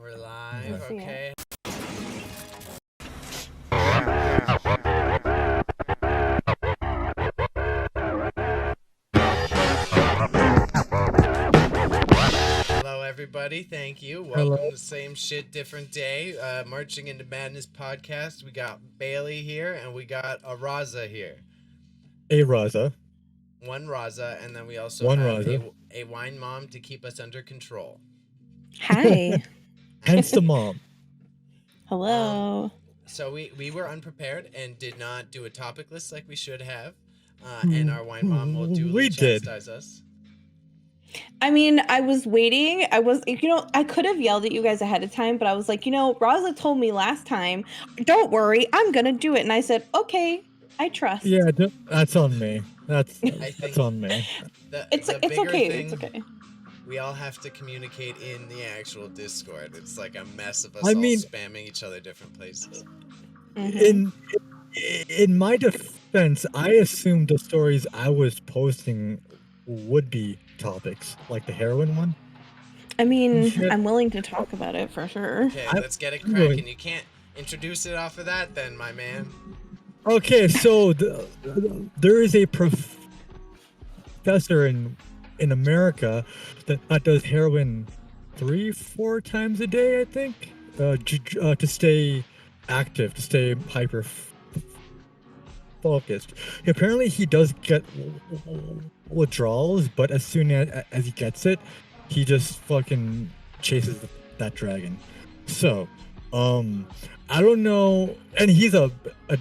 We're live, okay. Hello, everybody. Thank you. Welcome to Same Shit, Different Day. Marching into Madness podcast. We got Bailey here, and we got a Raza here. A Raza. One Raza, and then we also have a wine mom to keep us under control. Hi. Hence the mom. Hello. So we were unprepared and did not do a topic list like we should have. And our wine mom will duly chastise us. I mean, I was waiting. I could have yelled at you guys ahead of time, but I was like, Raza told me last time, don't worry, I'm going to do it. And I said, okay, I trust. Yeah, that's on me. That's on me. It's okay. It's okay. We all have to communicate in the actual Discord. It's like a mess of us spamming each other different places. Mm-hmm. In my defense, I assumed the stories I was posting would be topics, like the heroin one. I mean, I'm willing to talk about it for sure. Okay, let's get it cracking. You can't introduce it off of that then, my man. Okay, so there is a professor in America that does heroin 3-4 times a day, I think, to stay active, to stay hyper focused. Apparently he does get withdrawals, but as soon as he gets it, he just fucking chases that dragon. So I don't know, and he's a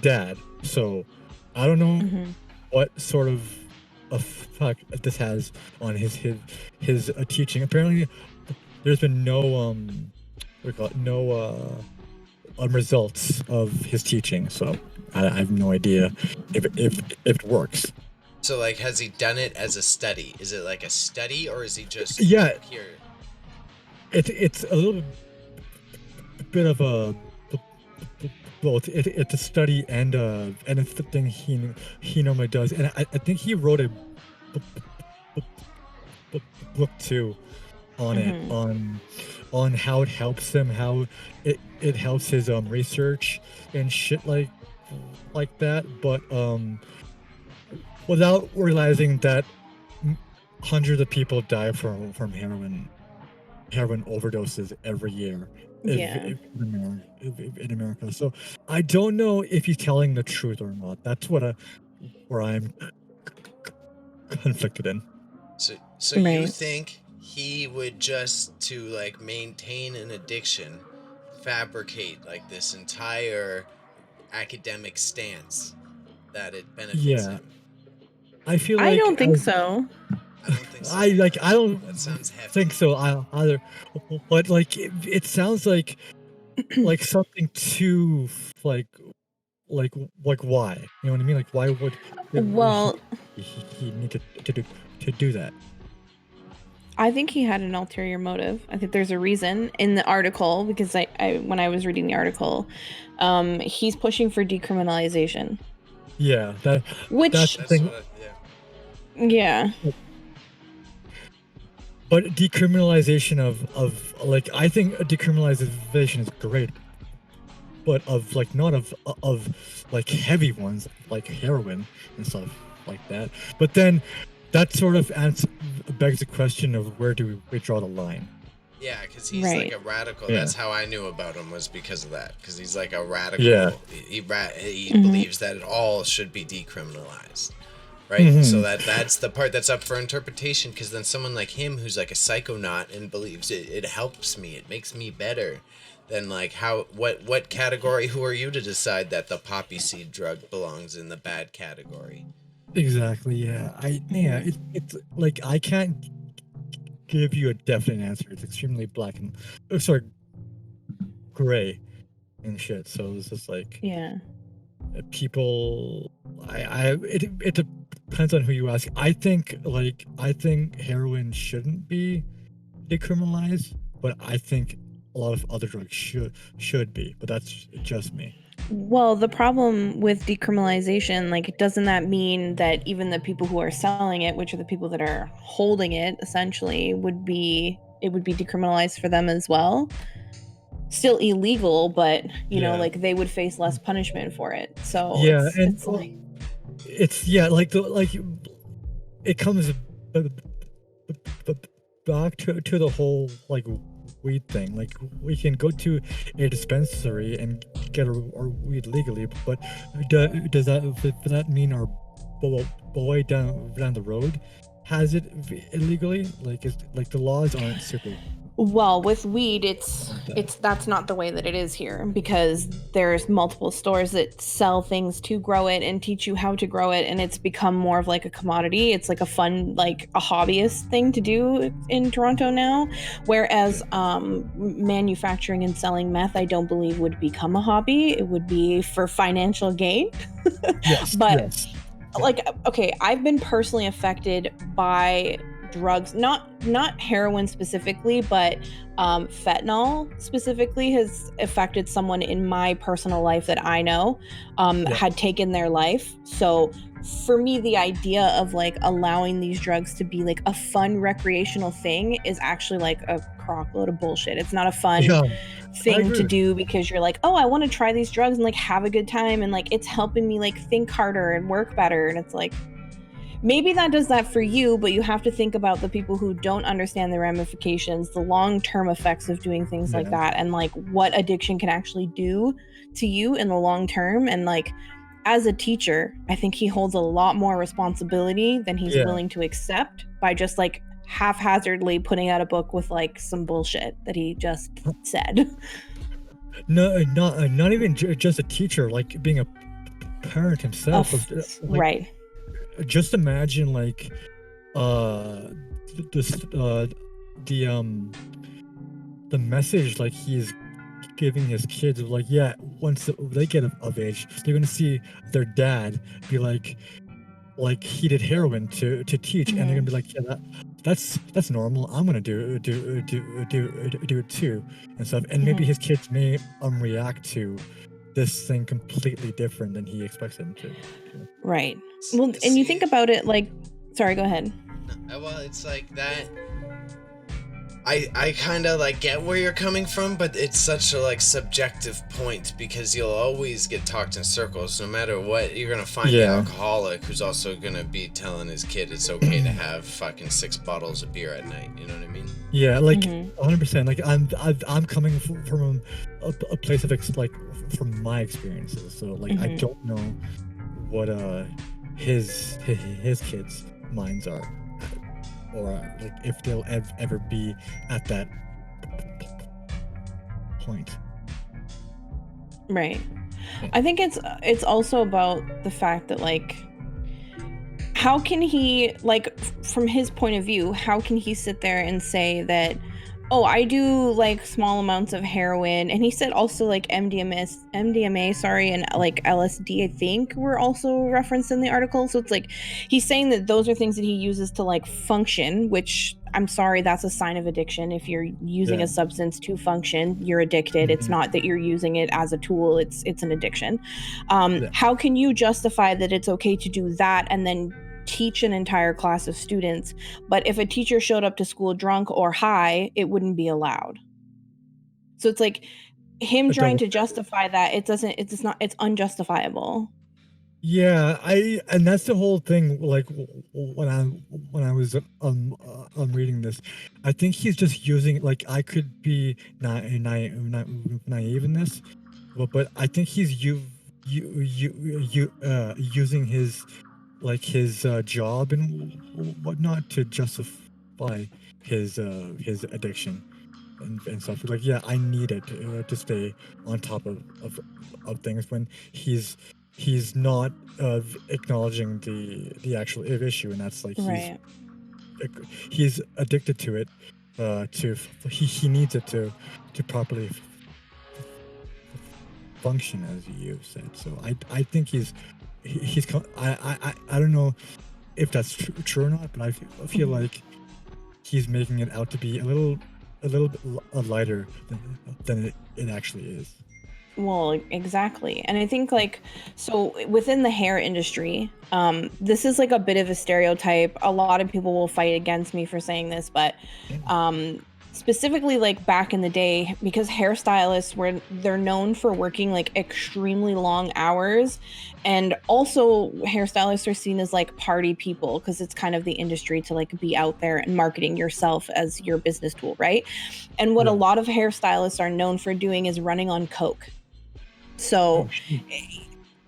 dad, so I don't know what sort of effect this has on his teaching. Apparently there's been no results of his teaching, so I have no idea if it works. So, like, has he done it as a study? Is it like a study, or is he just here? It's a little bit of a both. It's a study and it's the thing he normally does, and I think he wrote a book too on it, on how it helps him, how it helps his research and shit like that, but without realizing that hundreds of people die from heroin overdoses every year in America. So I don't know if he's telling the truth or not. That's where I'm conflicted in. So you think he would, just to like maintain an addiction, fabricate like this entire academic stance that it benefits him? I feel like I don't think so. I don't think so. I don't That sounds hefty. think so either. But like it sounds like something too like why? You know what I mean? Like why would he need to do that? I think he had an ulterior motive. I think there's a reason in the article, because I when I was reading the article, he's pushing for decriminalization. Yeah, that's the thing. Yeah. But decriminalization of like, I think decriminalization is great, but of like not of like heavy ones like heroin and stuff like that. But then that sort of begs the question of where do we draw the line? Yeah, because he's like a radical. Yeah. That's how I knew about him, was because of that. Because he's like a radical. Yeah. He believes that it all should be decriminalized. Right? So that's the part that's up for interpretation, because then someone like him who's like a psychonaut and believes it helps me, it makes me better, then like what category, who are you to decide that the poppy seed drug belongs in the bad category? Exactly, yeah. It's like I can't give you a definite answer. It's extremely gray and shit. So it's just like people. It depends on who you ask. I think heroin shouldn't be decriminalized, but I think a lot of other drugs should be. But that's just me. Well, the problem with decriminalization, like, doesn't that mean that even the people who are selling it, which are the people that are holding it, essentially, it would be decriminalized for them as well? still illegal, but you know, Yeah. like they would face less punishment for it. So Yeah, and it's like, it's like it comes back to the whole like weed thing. Like we can go to a dispensary and get our weed legally, but does that mean our boy down the road has it illegally? Like the laws aren't super. well, with weed, it's that's not the way that it is here, because there's multiple stores that sell things to grow it and teach you how to grow it, and it's become more of like a commodity. It's like a fun, like a hobbyist thing to do in Toronto now, whereas manufacturing and selling meth, I don't believe would become a hobby. It would be for financial gain. Yes. But Yes. like, okay, I've been personally affected by drugs, not heroin specifically, but fentanyl specifically has affected someone in my personal life that I know Yeah. had taken their life. So for me, the idea of like allowing these drugs to be like a fun recreational thing is actually like a crockload of bullshit. It's not a fun Yeah. thing agree to with do because you're like, oh, I want to try these drugs and like have a good time, and like it's helping me like think harder and work better. And it's like, maybe that does that for you, but you have to think about the people who don't understand the ramifications, the long-term effects of doing things like Yeah. that, and like what addiction can actually do to you in the long term. And like, as a teacher, I think he holds a lot more responsibility than he's Yeah. willing to accept by just like haphazardly putting out a book with like some bullshit that he just said. No, not even just a teacher, like being a parent himself. Like, Right. just imagine like this the message like he's giving his kids of like, yeah, once they get of age, they're gonna see their dad be like he did heroin to teach, and they're gonna be like, yeah, that's normal. I'm gonna do it too, and stuff. And maybe his kids may react to this thing completely different than he expects them to. Right. Well, and you think about it like, sorry, go ahead. Well, it's like that. I kind of like get where you're coming from, but it's such a like subjective point, because you'll always get talked in circles. No matter what, you're gonna find the alcoholic who's also gonna be telling his kid it's okay to have fucking 6 bottles of beer at night. You know what I mean? Yeah, like 100%. Like I'm coming from a place of like from my experiences. So like I don't know what his kids' minds are, or like if they'll ever be at that point. Right. I think it's also about the fact that like, how can he, like, from his point of view, how can he sit there and say that, oh, I do like small amounts of heroin, and he said also like MDMA, sorry, and like LSD, I think, were also referenced in the article. So it's like he's saying that those are things that he uses to like function, which I'm sorry, that's a sign of addiction. If you're using a substance to function, you're addicted. It's not that you're using it as a tool, it's an addiction. How can you justify that it's okay to do that and then teach an entire class of students, but if a teacher showed up to school drunk or high, it wouldn't be allowed? So it's like him trying to justify that, it's unjustifiable. Yeah, and that's the whole thing. Like when I was reading this, I think he's just using, like, I could be naive in this, but I think he's using his job and whatnot to justify his addiction and stuff. Like, yeah, I need it to stay on top of things, when he's not acknowledging the actual issue, and that's like he's addicted to it. He needs it to properly function, as you said. So I think he's I don't know if that's true or not, but I feel like he's making it out to be a little bit lighter than it actually is. Well, exactly. And I think like, so within the hair industry, this is like a bit of a stereotype. A lot of people will fight against me for saying this, but specifically like back in the day, because hairstylists they're known for working like extremely long hours, and also hairstylists are seen as like party people because it's kind of the industry to like be out there and marketing yourself as your business tool, right? And what a lot of hairstylists are known for doing is running on coke. So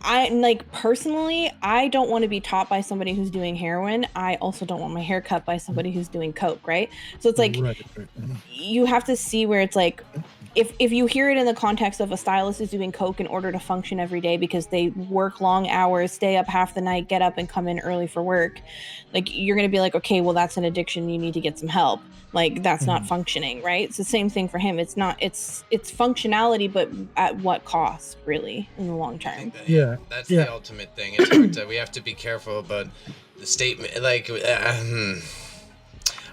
I like personally, I don't want to be taught by somebody who's doing heroin. I also don't want my hair cut by somebody who's doing coke, right? So it's like you have to see where it's like if you hear it in the context of a stylist is doing coke in order to function every day because they work long hours, stay up half the night, get up and come in early for work, like you're going to be like, okay, well that's an addiction, you need to get some help. Like that's not functioning, right? It's the same thing for him. It's not, it's functionality, but at what cost really in the long term? That's the ultimate thing. It's hard to, we have to be careful about the statement. Like,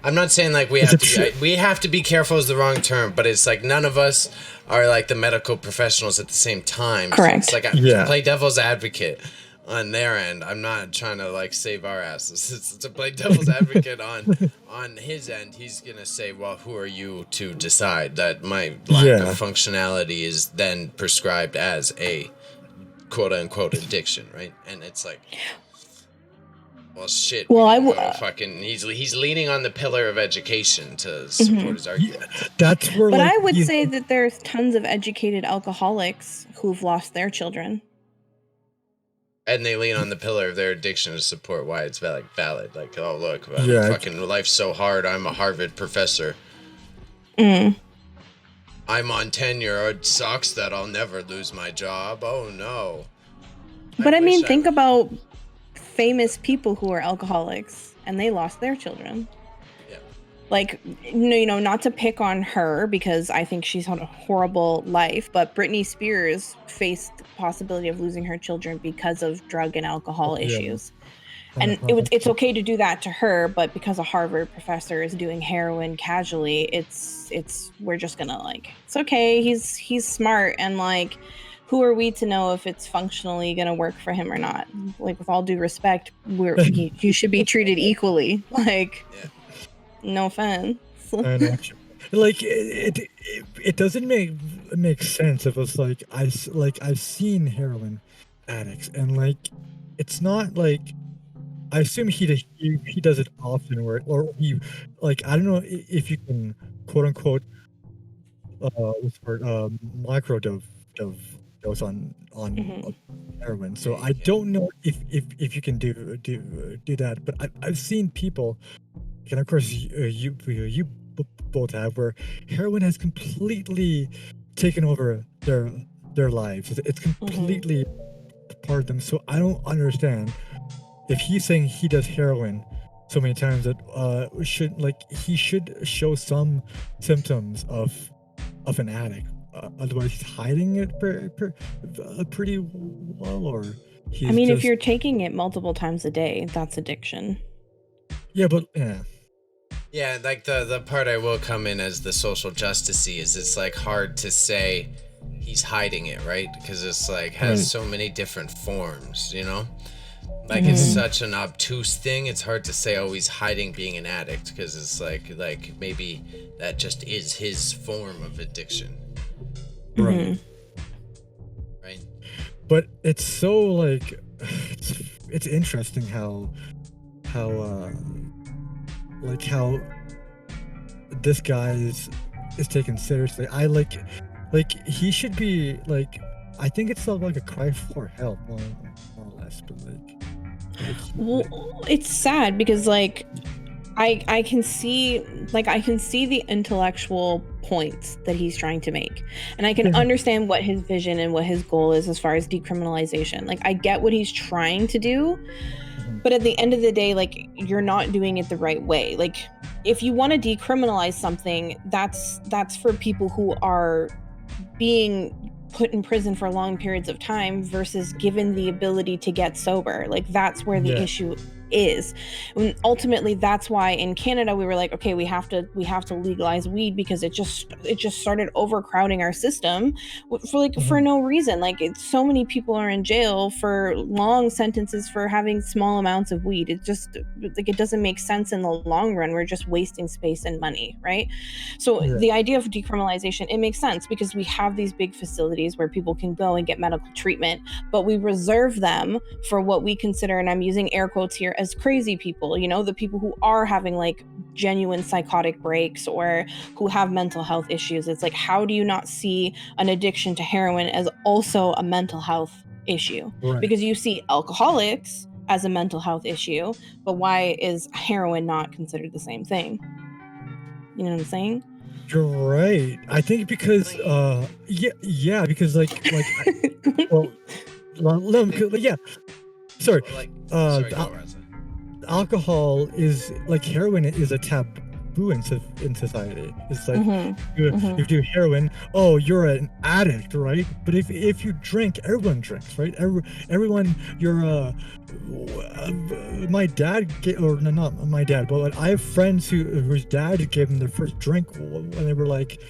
I'm not saying like we have to be careful is the wrong term, but it's like none of us are like the medical professionals at the same time. Correct. So it's like to play devil's advocate on their end. I'm not trying to like save our asses. It's to play devil's advocate on his end. He's gonna say, well, who are you to decide that my lack of functionality is then prescribed as a quote unquote addiction, right? And it's like, well, shit. Well, he's leaning on the pillar of education to support his argument. That's where. But I would say that there's tons of educated alcoholics who've lost their children, and they lean on the pillar of their addiction to support why it's valid. Like, oh look, fucking life's so hard. I'm a Harvard professor. I'm on tenure. It sucks that I'll never lose my job. Oh no. But I mean, think about famous people who are alcoholics and they lost their children. Like, you know, not to pick on her because I think she's had a horrible life, but Britney Spears faced the possibility of losing her children because of drug and alcohol issues. And it's okay to do that to her, but because a Harvard professor is doing heroin casually, it's we're just gonna like, it's okay, he's smart, and like, who are we to know if it's functionally gonna work for him or not? Like, with all due respect, you should be treated equally. Like, no offense. Like it doesn't make sense if it's like I've seen heroin addicts, and like it's not like, I assume he does it often, or he, like, I don't know if you can quote unquote what's the word, microdose on heroin. So I don't know if you can do that, but I've seen people, and of course you both have, where heroin has completely taken over their lives. It's completely part of them. So I don't understand if he's saying he does heroin so many times that he should show some symptoms of an addict. Otherwise, he's hiding it pretty well, or I mean, if you're taking it multiple times a day, that's addiction. Yeah, but yeah, like the part I will come in as the social justice-y is it's like hard to say he's hiding it, right? Because it's like has so many different forms, you know? Like it's such an obtuse thing. It's hard to say, oh, he's hiding being an addict, because it's like maybe that just is his form of addiction. Right. But it's so like it's interesting how this guy is taken seriously. I like he should be like, I think it's like a cry for help more or less, but well, it's sad because like I can see the intellectual points that he's trying to make, and I can understand what his vision and what his goal is as far as decriminalization. Like, I get what he's trying to do, but at the end of the day, like, you're not doing it the right way. Like, if you want to decriminalize something, that's for people who are being put in prison for long periods of time versus given the ability to get sober. Like, that's where the issue is. And ultimately, that's why in Canada we were like, okay, we have to legalize weed, because it just started overcrowding our system for no reason. Like, so many people are in jail for long sentences for having small amounts of weed. It just, like, it doesn't make sense in the long run. We're just wasting space and money, right? So the idea of decriminalization, it makes sense because we have these big facilities where people can go and get medical treatment, but we reserve them for what we consider, and I'm using air quotes here, as crazy people, you know, the people who are having like genuine psychotic breaks or who have mental health issues. It's like, how do you not see an addiction to heroin as also a mental health issue? Right. Because you see alcoholics as a mental health issue, but why is heroin not considered the same thing? You know what I'm saying? You're right. I think because yeah, because yeah. Sorry. Sorry, go, Raza. Alcohol is like heroin is a taboo in society. It's like you do heroin, oh, you're an addict, right? But if you drink, everyone drinks, right? Everyone, you're my dad or no, not my dad, but I have friends whose dad gave them their first drink when they were like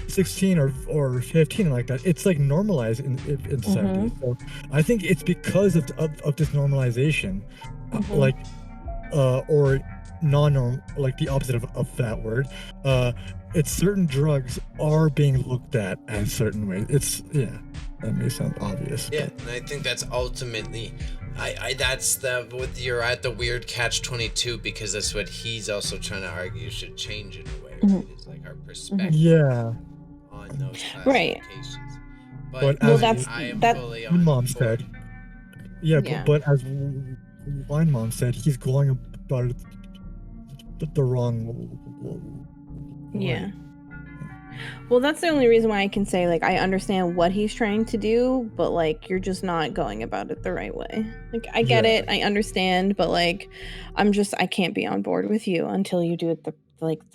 16 or 15, like that. It's like normalized in society. So I think it's because of this normalization, like or non-norm, like the opposite of that word. It's certain drugs are being looked at as certain ways. It's that may sound obvious. Yeah, and I think that's ultimately, you're at the weird catch-22, because that's what he's also trying to argue should change in a way. Right? It's like our perspective on those classifications. But well, as fully mom said, but as one mom said, he's going about it the wrong way. Yeah. Well, that's the only reason why I can say, like, I understand what he's trying to do, but like, you're just not going about it the right way. Like, I get it, I understand, but like, I can't be on board with you until you do it the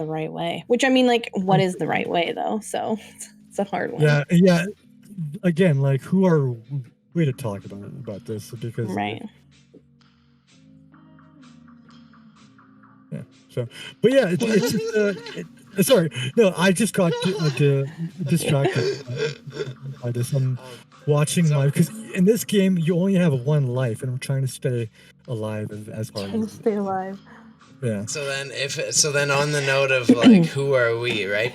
right way. Which, I mean, like, what is the right way though? So it's a hard one. Yeah. Again, like, who are we to talk about this? Because right. So, but yeah, it's just, sorry, no, I just got distracted by this. I'm watching live because in this game you only have one life, and I'm trying to stay alive as hard as stay alive. Yeah. So then on the note of like, who are we, right?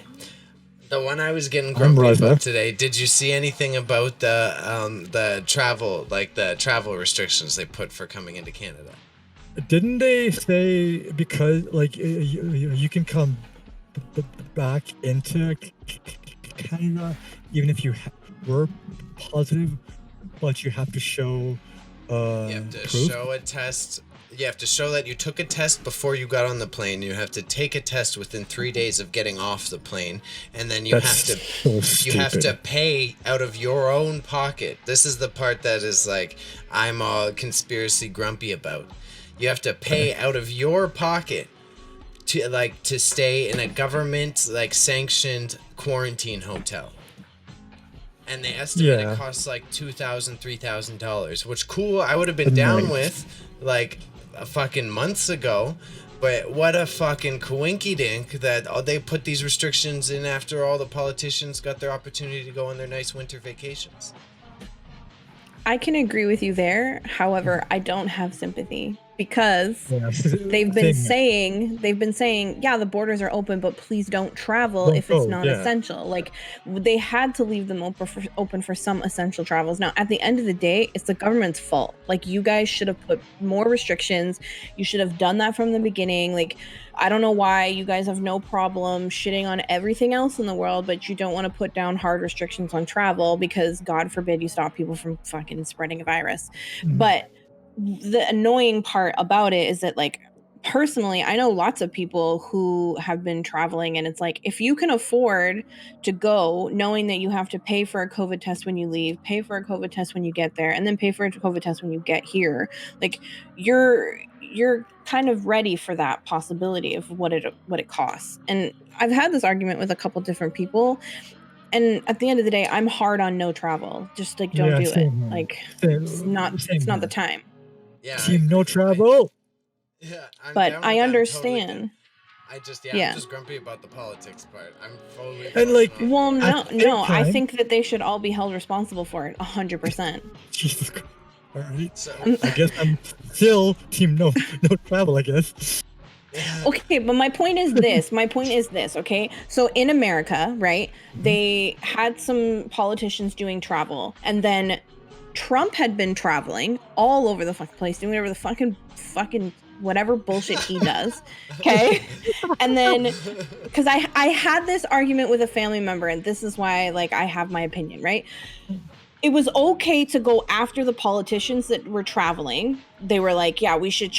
The one I was getting grumpy about today. Did you see anything about the travel restrictions they put for coming into Canada? Didn't they say because like you can come back into Canada even if you were positive, but you have to show you have to proof? show a test. You have to show that you took a test before you got on the plane. You have to take a test within 3 days of getting off the plane, and then you have to pay out of your own pocket. This is the part that is like I'm all conspiracy grumpy about. You have to pay out of your pocket to stay in a government sanctioned quarantine hotel. And they estimate it costs like $2,000, $3,000, which cool, I would have been down with like a fucking months ago. But what a fucking coinkydink that they put these restrictions in after all the politicians got their opportunity to go on their nice winter vacations. I can agree with you there. However, I don't have sympathy because they've been saying, yeah, the borders are open, but please don't travel if it's not essential. Like, they had to leave them open for some essential travels. Now, at the end of the day, it's the government's fault. Like, you guys should have put more restrictions. You should have done that from the beginning. Like, I don't know why you guys have no problem shitting on everything else in the world, but you don't want to put down hard restrictions on travel because God forbid you stop people from fucking spreading a virus. But the annoying part about it is that, like, personally, I know lots of people who have been traveling, and it's like, if you can afford to go knowing that you have to pay for a COVID test when you leave, pay for a COVID test when you get there, and then pay for a COVID test when you get here, like, you're kind of ready for that possibility of what it costs. And I've had this argument with a couple different people, and at the end of the day, I'm hard on no travel. Just like, don't do it. Like, it's not the time. Yeah, Team no travel. Yeah, I'm But down with I that. understand. I'm Yeah. just grumpy about the politics part. I'm fully And, like, fucking Well, with at the no, same I time, think that they should all be held responsible for it, 100%. Jesus Christ. All right. So I guess I'm still team no travel, I guess. Okay, but my point is this. Okay? So in America, right, they had some politicians doing travel, and then Trump had been traveling all over the fucking place, doing whatever the fucking whatever bullshit he does. Okay? And then because I had this argument with a family member, and this is why like I have my opinion, right? It was okay to go after the politicians that were traveling. They were like, yeah, we should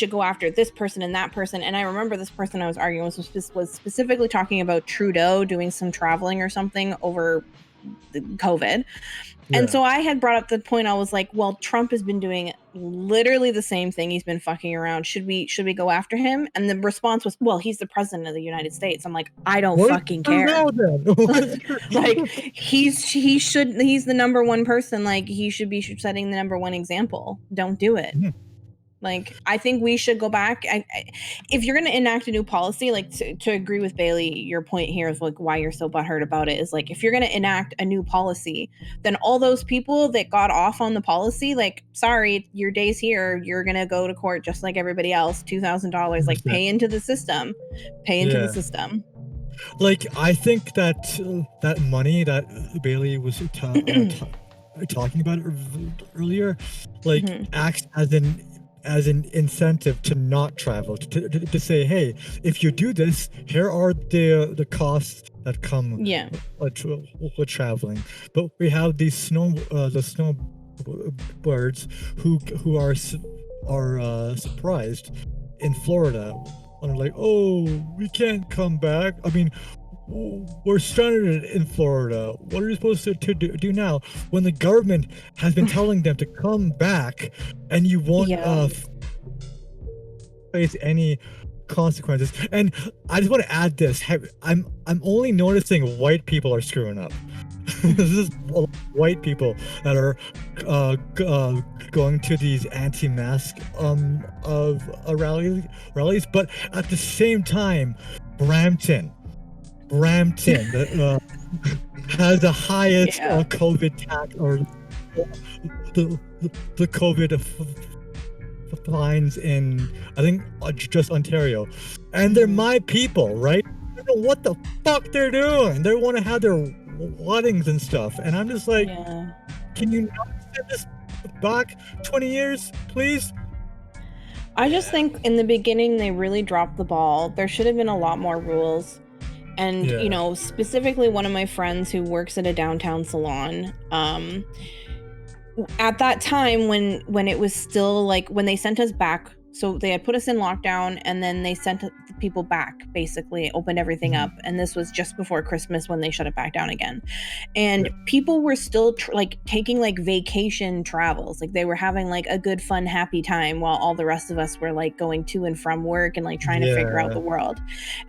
go after this person and that person. And I remember this person I was arguing was specifically talking about Trudeau doing some traveling or something over the COVID. And so I had brought up the point. I was like, well, Trump has been doing literally the same thing. He's been fucking around. Should we go after him? And the response was, well, he's the president of the United States. I'm like, I don't fucking care. Like he's the number one person. Like he should be setting the number one example. Don't do it. Like, I think we should go back. If you're going to enact a new policy, like to agree with Bailey, your point here is like why you're so butthurt about it is like, if you're going to enact a new policy, then all those people that got off on the policy, like, sorry, your day's here. You're going to go to court just like everybody else. $2,000, like pay into the system. The system. Like, I think that that money that Bailey was talking about earlier, like, acts as an incentive to not travel, to say, hey, if you do this, here are the costs that come with traveling. But we have these snowbirds who are surprised in Florida and are like, oh, we can't come back. I mean, we're stranded in Florida. What are you supposed to do now when the government has been telling them to come back and you won't face any consequences? And I just want to add this. I'm only noticing white people are screwing up. This is white people that are going to these anti-mask rallies, but at the same time, Brampton has the highest COVID tax, or the COVID fines in, I think, just Ontario, and they're my people, right? I don't know what the fuck they're doing. They want to have their weddings and stuff, and I'm just like, can you not send this back 20 years, please? I just think in the beginning they really dropped the ball. There should have been a lot more rules. And, you know, specifically one of my friends who works at a downtown salon, at that time when it was still like, when they sent us back, so they had put us in lockdown and then they sent the people back, basically opened everything up. And this was just before Christmas when they shut it back down again. And people were still like taking like vacation travels. Like they were having like a good, fun, happy time while all the rest of us were like going to and from work and like trying to figure out the world.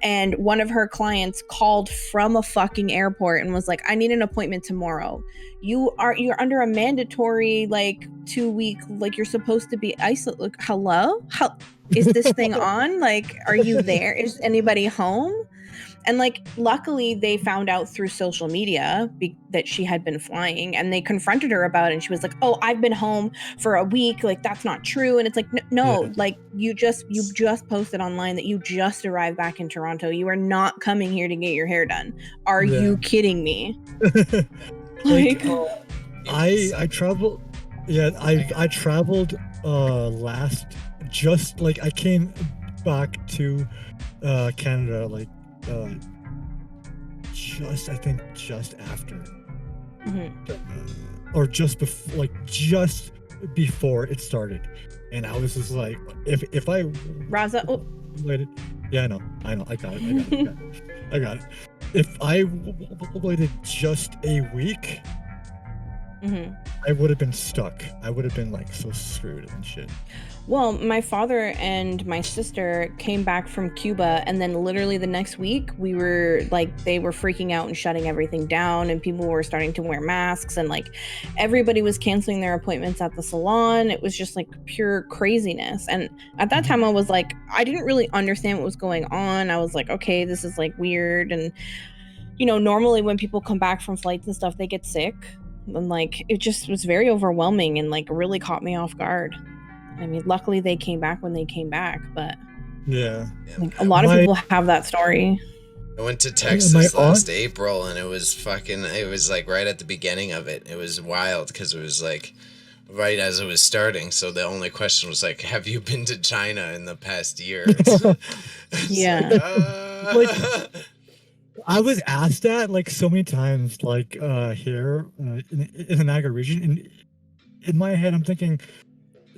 And one of her clients called from a fucking airport and was like, I need an appointment tomorrow. You're under a mandatory like 2-week, like you're supposed to be isolated. Like, hello? How is this thing on? Like, are you there? Is anybody home? And like, luckily they found out through social media that she had been flying, and they confronted her about it. And she was like, oh, I've been home for a week. Like, that's not true. And it's like, no, like you just posted online that you just arrived back in Toronto. You are not coming here to get your hair done. Are you kidding me? Like, I traveled. Yeah, I traveled last, just like I came back to Canada like just after, or just before, like just before it started, and I was just like, if I Raza, waited, I know, I got it. If I waited just a week, Mm-hmm. I would have been stuck. I would have been like so screwed and shit. Well, my father and my sister came back from Cuba, and then literally the next week, we were like, they were freaking out and shutting everything down, and people were starting to wear masks, and like everybody was canceling their appointments at the salon. It was just like pure craziness. And at that time, I was like, I didn't really understand what was going on. I was like, okay, this is like weird. And, you know, normally when people come back from flights and stuff, they get sick. And like, it just was very overwhelming and like really caught me off guard. I mean, luckily they came back when they came back, but Yeah. like, a lot of people have that story. I went to Texas last April, and it was like right at the beginning of it. It was wild because it was like right as it was starting. So the only question was like, have you been to China in the past year? Yeah. Like, I was asked that like so many times, like here in the Niagara region. And in my head, I'm thinking,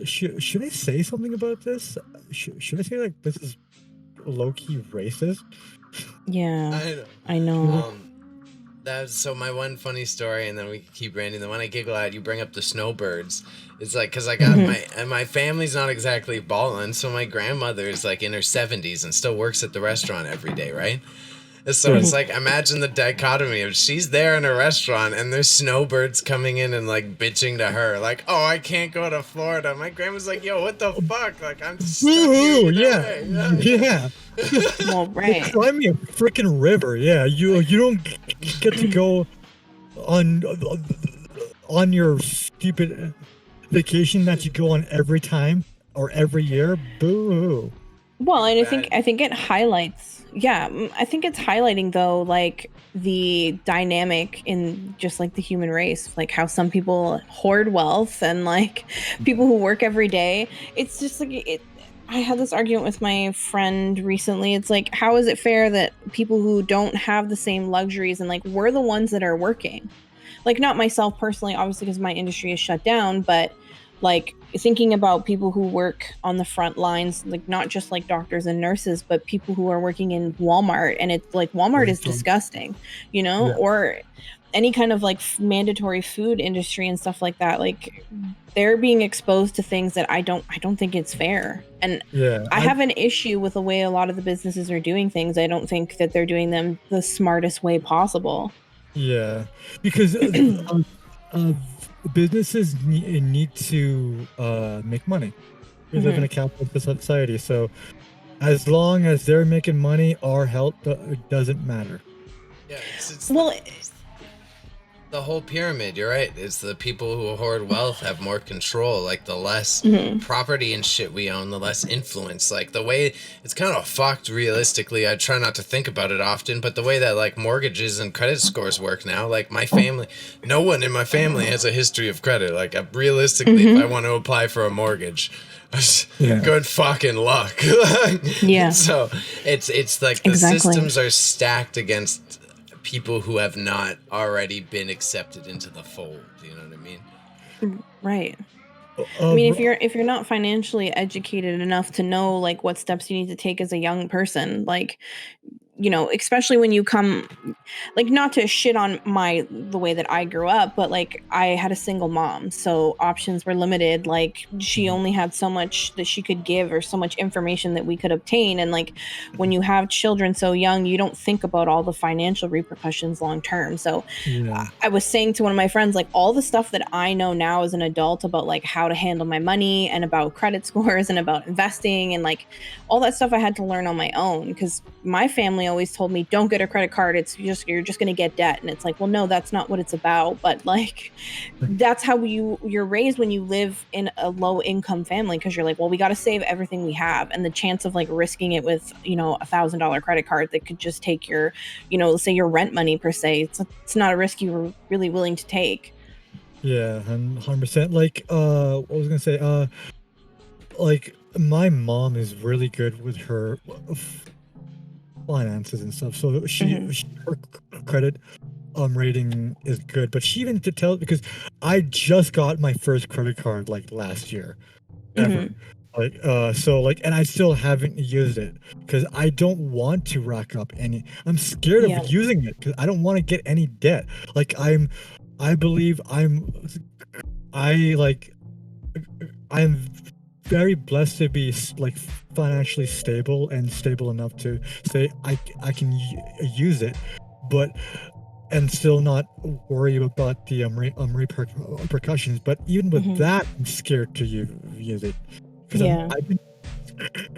should I say something about this? Should I say like this is low-key racist? Yeah, I know. That's so my one funny story, and then we keep ranting. The one I giggle at, you bring up the snowbirds. It's like because I got my family's not exactly ballin', so my grandmother is like in her 70s and still works at the restaurant every day, right? So it's like, imagine the dichotomy of she's there in a restaurant and there's snowbirds coming in and like bitching to her, like, oh, I can't go to Florida. My grandma's like, yo, what the fuck? Like, I'm just stuck here today. Yeah. Well, right. Climb me a freaking river. Yeah, you don't get to go on your stupid vacation that you go on every time or every year. Boo. Well, and I think it highlights. Yeah, I think it's highlighting though, like the dynamic in just like the human race, like how some people hoard wealth and like people who work every day. It's just like it. I had this argument with my friend recently. It's like, how is it fair that people who don't have the same luxuries and like we're the ones that are working? Like, not myself personally, obviously, because my industry is shut down, but like thinking about people who work on the front lines, like not just like doctors and nurses, but people who are working in Walmart, and it's like Walmart is disgusting, you know, or any kind of like mandatory food industry and stuff like that. Like they're being exposed to things that I don't think it's fair. And I have an issue with the way a lot of the businesses are doing things. I don't think that they're doing them the smartest way possible. Yeah, because businesses need to make money. We live in a capitalist society, so as long as they're making money, our health doesn't matter. Yeah, well, the whole pyramid, you're right. It's the people who hoard wealth have more control. Like, the less property and shit we own, the less influence. Like, the way it's kind of fucked realistically. I try not to think about it often, but the way that like mortgages and credit scores work now, like my family, no one in my family has a history of credit. Like, realistically, if I want to apply for a mortgage, good fucking luck. Yeah. So it's like the systems are stacked against people who have not already been accepted into the fold. You know what I mean? Right. I mean, if you're not financially educated enough to know like what steps you need to take as a young person, like, you know, especially when you come, like, not to shit on the way that I grew up, but like I had a single mom, so options were limited. Like, she only had so much that she could give or so much information that we could obtain. And like when you have children so young, you don't think about all the financial repercussions long term. So I was saying to one of my friends, like, all the stuff that I know now as an adult about like how to handle my money and about credit scores and about investing and like all that stuff I had to learn on my own, because my family always told me, don't get a credit card, you're just going to get debt. And it's like, well, no, that's not what it's about. But like that's how you're raised when you live in a low income family, because you're like, well, we got to save everything we have, and the chance of like risking it with, you know, $1,000 credit card that could just take your, you know, let's say your rent money per se, it's not a risk you were really willing to take. Yeah, 100%. Like what was I gonna say, like my mom is really good with her finances and stuff, so her credit rating is good. But she even to tell, because I just got my first credit card like last year ever. Like so like, and I still haven't used it because I don't want to rack up any, I'm scared of using it because I don't want to get any debt. Like I'm I believe I'm very blessed to be like financially stable and stable enough to say I can use it, but and still not worry about the repercussions. But even with that, I'm scared to use it because I've been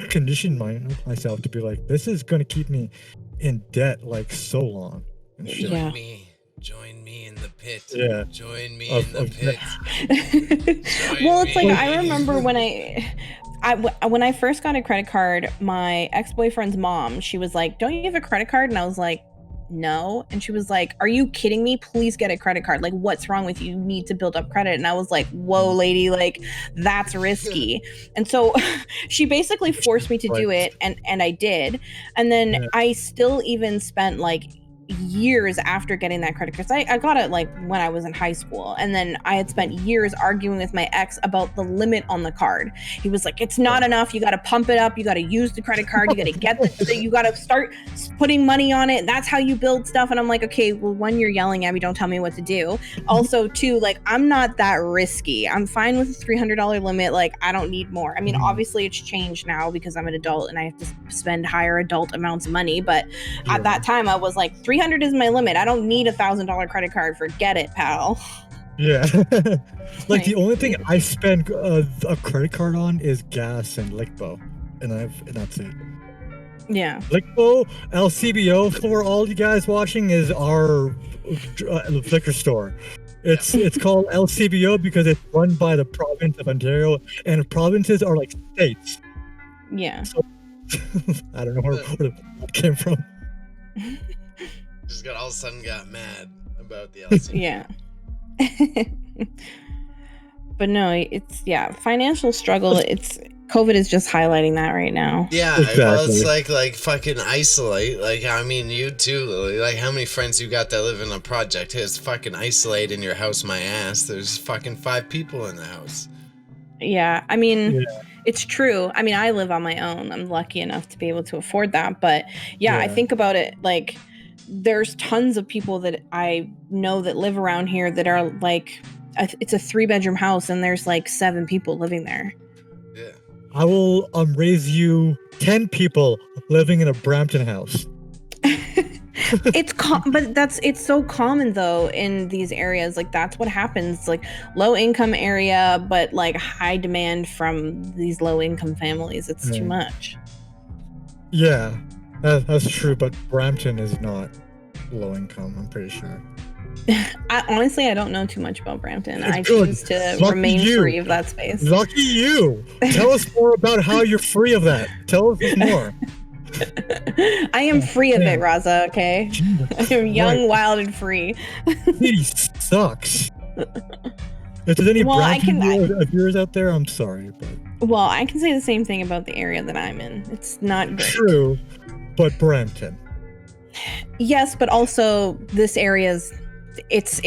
conditioned myself to be like, this is going to keep me in debt like so long. Join me in the pit. Yeah. Join me in the pit. Well, it's like I remember when when I first got a credit card, my ex-boyfriend's mom, she was like, "Don't you have a credit card?" And I was like, "No." And she was like, "Are you kidding me? Please get a credit card. Like, what's wrong with you? You need to build up credit." And I was like, "Whoa, lady, like that's risky." And so she basically forced me to do it, and I did. And then I still even spent like years after getting that credit card. I got it like when I was in high school, and then I had spent years arguing with my ex about the limit on the card. He was like, "It's not enough. You got to pump it up. You got to use the credit card. You got to get you got to start putting money on it. That's how you build stuff." And I'm like, okay, well, when you're yelling at me, don't tell me what to do. Also, too, like I'm not that risky. I'm fine with a $300 limit. Like I don't need more. I mean, obviously it's changed now because I'm an adult and I have to spend higher adult amounts of money. But at that time, I was like, 300 is my limit. I don't need $1,000 credit card. Forget it, pal. Yeah. Like the only thing I spend a credit card on is gas and Lickbo, and that's it. Yeah. Lickbo, LCBO, for all you guys watching, is our liquor store. It's called LCBO because it's run by the province of Ontario, and provinces are like states. Yeah. So, I don't know where that came from. Just all of a sudden got mad about the LCBO. Yeah. But no, it's financial struggle. It's COVID is just highlighting that right now. Yeah, exactly. Well, it's like fucking isolate. Like, I mean, you too, Lily. Like, how many friends you got that live in a project? It's fucking isolate in your house, my ass. There's fucking 5 people in the house. Yeah, I mean, it's true. I mean, I live on my own. I'm lucky enough to be able to afford that. But I think about it like there's tons of people that I know that live around here that are like, it's a 3-bedroom house and there's like 7 people living there. Yeah. I will raise you 10 people living in a Brampton house. It's so common though in these areas. Like that's what happens. Like low income area, but like high demand from these low income families. It's too much. Yeah, that's true. But Brampton is not low income. I'm pretty sure. Honestly, I don't know too much about Brampton. It's I good. choose to Lucky remain you. free of that space. Lucky you. Tell us more about how you're free of that. Tell us more. I am free of it, Raza, okay? I am young, wild, and free. City sucks. If there's any Brampton viewers out there, I'm sorry. Well, I can say the same thing about the area that I'm in. It's not great. True, but Brampton. Yes, but also this area's it's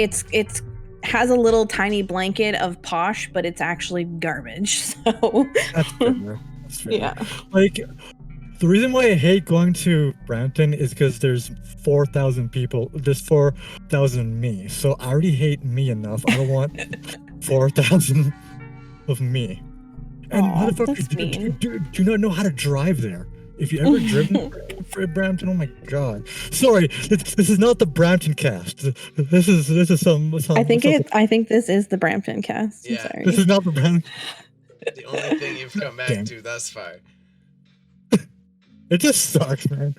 has a little tiny blanket of posh, but it's actually garbage. So that's fair. Yeah. Like the reason why I hate going to Brampton is because there's 4,000 people. There's 4,000 me. So I already hate me enough. I don't want 4,000 of me. And motherfuckers do not know how to drive there. If you ever driven for Brampton, oh my god! Sorry, this is not the Brampton cast. This is some. I think this is the Brampton cast. Yeah, sorry. This is not the Brampton. The only thing you've come back to thus far. It just sucks, man.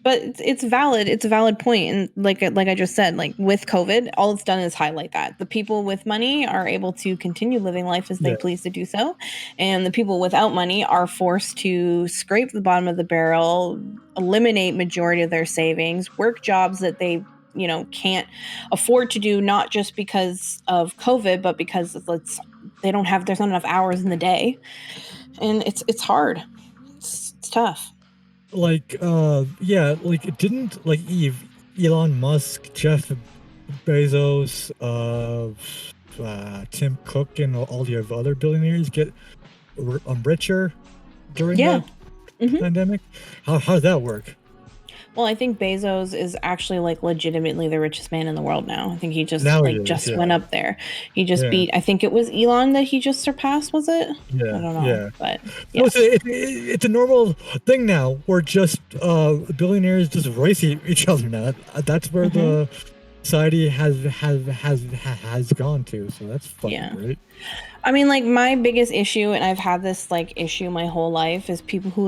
But it's valid. It's a valid point, and like I just said, like with COVID, all it's done is highlight that the people with money are able to continue living life as they please to do so, and the people without money are forced to scrape the bottom of the barrel, eliminate majority of their savings, work jobs that they can't afford to do, not just because of COVID, but because there's not enough hours in the day, and it's hard. It's tough. Like it didn't like Elon Musk, Jeff Bezos, Tim Cook, and all the other billionaires get richer during the pandemic. How does that work? Well, I think Bezos is actually like legitimately the richest man in the world now. I think he just Now like he is, just yeah. went up there. He just Yeah. beat. I think it was Elon that he just surpassed. Was it? Yeah, I don't know. yeah. But No, yeah. it's a normal thing now. Where just billionaires just race each other now. That's where the society has gone to. So that's fucking great. I mean, like my biggest issue, and I've had this like issue my whole life, is people who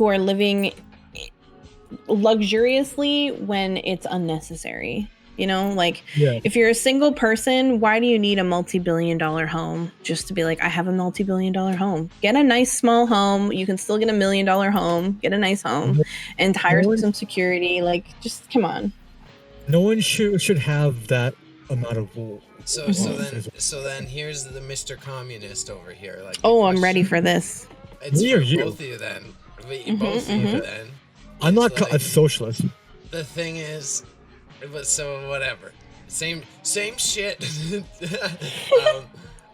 are living luxuriously when it's unnecessary. You know, like if you're a single person, why do you need a multi-billion-dollar home just to be like, I have a multi-billion-dollar home? Get a nice small home. You can still get $1 million home. Get a nice home and hire some security. Like, just come on. No one should have that amount of. So then here's the Mr. Communist over here. Like, I'm ready for this. It's for both of you then. Both of you then. I'm not a socialist. The thing is, so whatever. Same shit.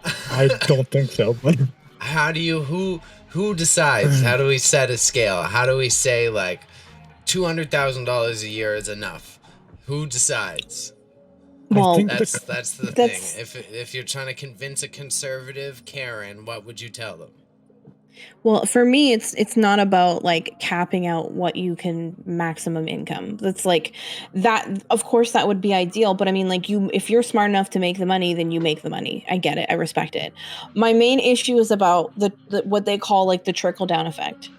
I don't think so, but how do you who decides? How do we set a scale? How do we say like $200,000 a year is enough? Who decides? Well, that's the thing. If you're trying to convince a conservative Karen, what would you tell them? Well, for me, it's not about like capping out what you can maximum income. That's like that. Of course, that would be ideal. But I mean, like if you're smart enough to make the money, then you make the money. I get it. I respect it. My main issue is about the what they call like the trickle down effect.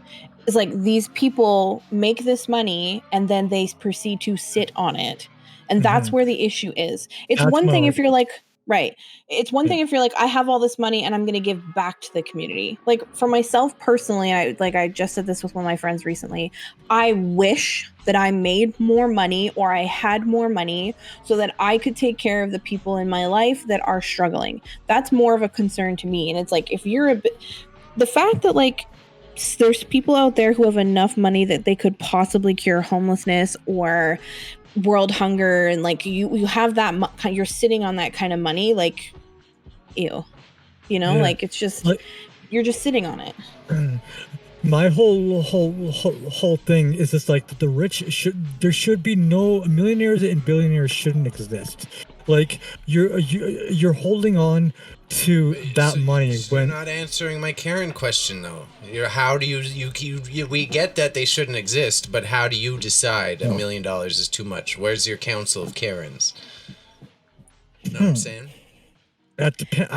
It's like these people make this money and then they proceed to sit on it. And that's where the issue is. It's one thing if you're like, right. It's one thing if you're like, I have all this money and I'm going to give back to the community. Like for myself personally, I just said this with one of my friends recently. I wish that I made more money or I had more money so that I could take care of the people in my life that are struggling. That's more of a concern to me. And it's like, if you're the fact that like, there's people out there who have enough money that they could possibly cure homelessness or world hunger, and like you have that you're sitting on that kind of money, like ew, like it's just you're just sitting on it. My whole thing is just like the rich there should be no millionaires and billionaires shouldn't exist. Like you're holding on to that money when you're not answering my Karen question though. How do you we get that they shouldn't exist, but how do you decide $1 million is too much? Where's your council of Karens? You know what I'm saying? That depends.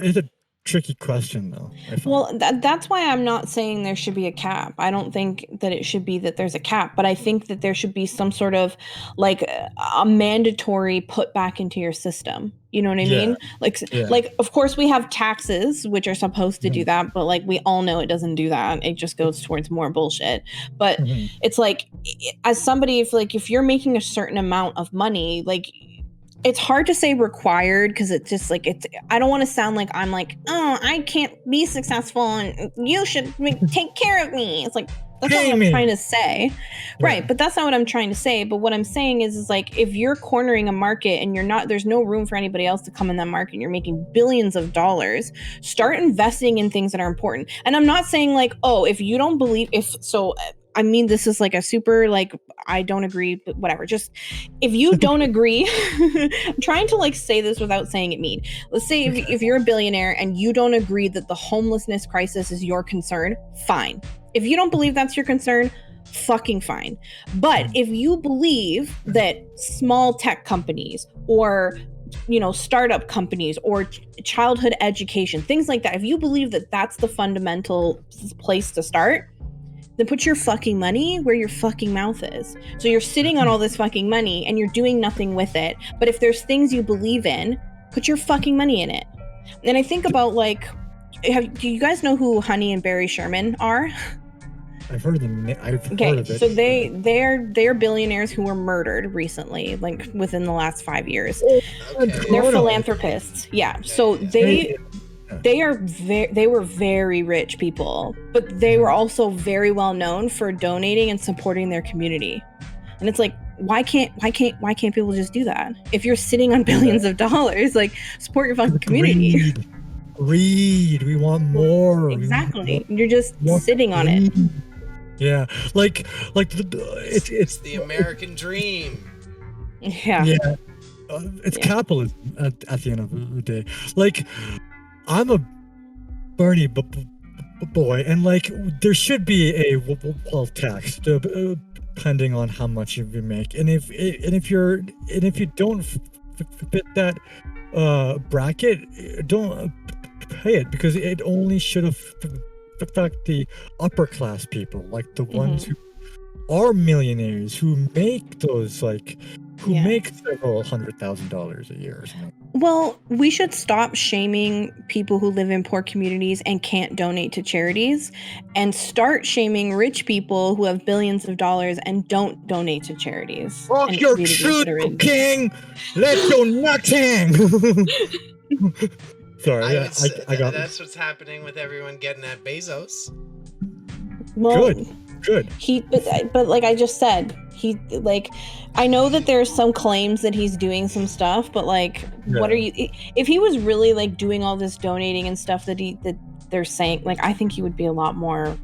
It's a tricky question though. Well, that's why I'm not saying there should be a cap. I don't think that it should be that there's a cap, but I think that there should be some sort of like a mandatory put back into your system. You know what I mean? Like of course we have taxes which are supposed to do that, but like we all know it doesn't do that. It just goes towards more bullshit. But it's like as somebody if you're making a certain amount of money, like it's hard to say required because it's just like I don't want to sound like I'm like, oh, I can't be successful and you should take care of me. It's like that's not what I'm trying to say. Right. But that's not what I'm trying to say. But what I'm saying is like if you're cornering a market and there's no room for anybody else to come in that market and you're making billions of dollars, start investing in things that are important. And I'm not saying like, oh, if you don't believe I mean, this is like a super, like, I don't agree, but whatever. Just, if you don't agree, I'm trying to like say this without saying it mean. Let's say if you're a billionaire and you don't agree that the homelessness crisis is your concern, fine. If you don't believe that's your concern, fucking fine. But if you believe that small tech companies or startup companies or childhood education, things like that, if you believe that that's the fundamental place to start, then put your fucking money where your fucking mouth is. So you're sitting on all this fucking money and you're doing nothing with it. But if there's things you believe in, put your fucking money in it. And I think about like, do you guys know who Honey and Barry Sherman are? I've heard of them. I've heard of it. So they're billionaires who were murdered recently, like within the last 5 years. Okay. They're philanthropists. Yeah. So they were very rich people, but they were also very well known for donating and supporting their community. And it's like, why can't people just do that? If you're sitting on billions of dollars, like support your fucking community. Greed. We want more. Exactly. You're just sitting on it. Yeah, like It's the American dream. Yeah. yeah, it's Yeah. capitalism at the end of the day. Like, I'm a Bernie boy, and like there should be a wealth tax depending on how much you make, and if you don't fit that bracket, don't pay it because it only should affect the upper class people, like the ones who are millionaires, who make those who Yeah. make several $100,000 a year or something. Well, we should stop shaming people who live in poor communities and can't donate to charities and start shaming rich people who have billions of dollars and don't donate to charities. Walk and your communities truth, that are in. king! Let your nuts hang! Sorry, I got that's what's happening with everyone getting at Bezos. Well, good. But like I just said, I know that there's some claims that he's doing some stuff, but like, what are you? If he was really like doing all this donating and stuff that they're saying, like, I think he would be a lot more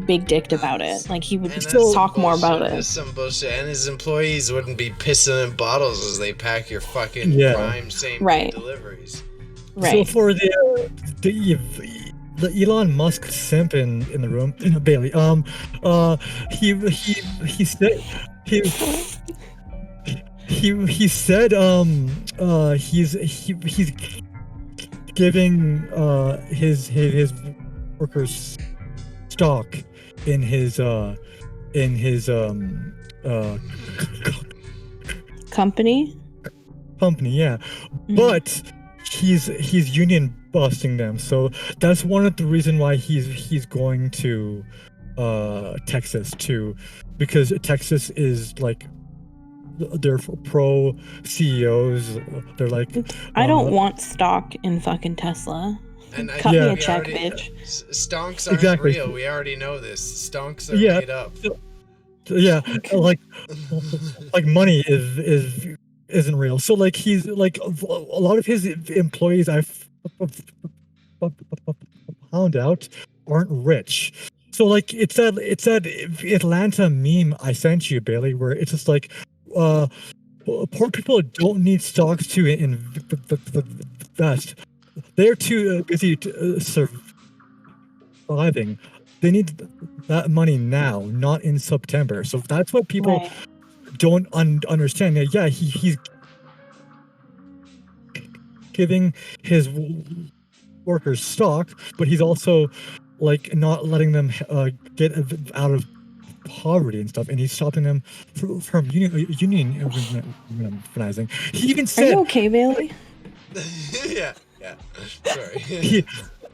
big dicked about it. Like he would talk more about it. That's some bullshit, and his employees wouldn't be pissing in bottles as they pack your fucking prime same deliveries. Right. So for the Elon Musk simp in the room, Bailey, he said he said he's giving his workers stock in his company, yeah. But he's union busting them, so that's one of the reason why he's going to Texas too, because Texas is like they're pro CEOs. They're like, I don't want stock in fucking Tesla. And cut me a check, bitch. Stonks aren't real. We already know this. Stonks are made up. Yeah, like money isn't real. So like he's like a lot of his employees I've found out aren't rich. So like it's that Atlanta meme I sent you, Bailey, where it's just like poor people don't need stocks to invest. They're too busy surviving. They need that money now, not in September. So that's what people don't understand. Yeah, he's giving his workers stock, but he's also like not letting them get out of poverty and stuff, and he's stopping them from unionizing. He even said, "Are you okay, Bailey?" Yeah. Sorry.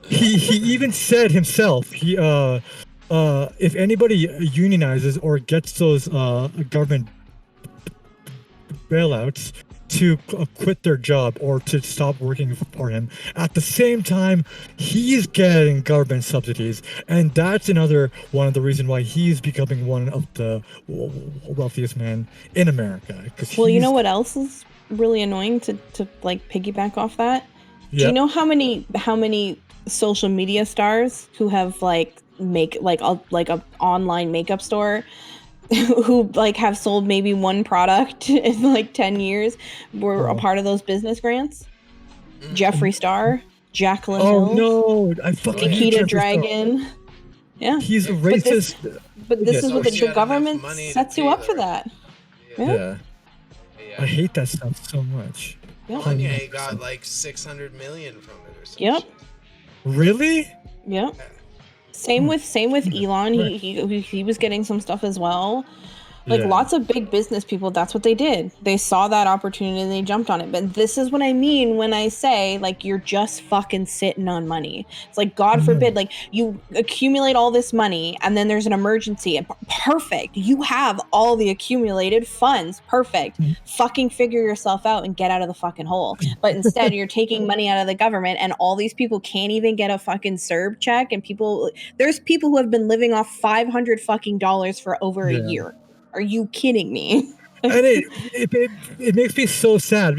he even said himself, if anybody unionizes or gets those government bailouts, to quit their job or to stop working for him. At the same time, he's getting government subsidies, and that's another one of the reasons why he's becoming one of the wealthiest men in America. Well, you know what else is really annoying to like piggyback off that? Do you know how many social media stars who have like a online makeup store who like have sold maybe one product in like 10 years were a part of those business grants? Jeffree Star, Jaclyn Hill. No, I fucking hate Nikita Dragon. Yeah, he's a racist. But this is what the government sets you up for that. Yeah. I hate that stuff so much. Kanye got like 600 million from it or something. Yep. Really? Yep. Same with Elon. He was getting some stuff as well. Like lots of big business people, that's what they did. They saw that opportunity and they jumped on it. But this is what I mean when I say like you're just fucking sitting on money. It's like God forbid, like you accumulate all this money and then there's an emergency and perfect. You have all the accumulated funds. Perfect. Fucking figure yourself out and get out of the fucking hole. But instead you're taking money out of the government and all these people can't even get a fucking CERB check, and there's people who have been living off $500 fucking dollars for over a year. Are you kidding me? And it makes me so sad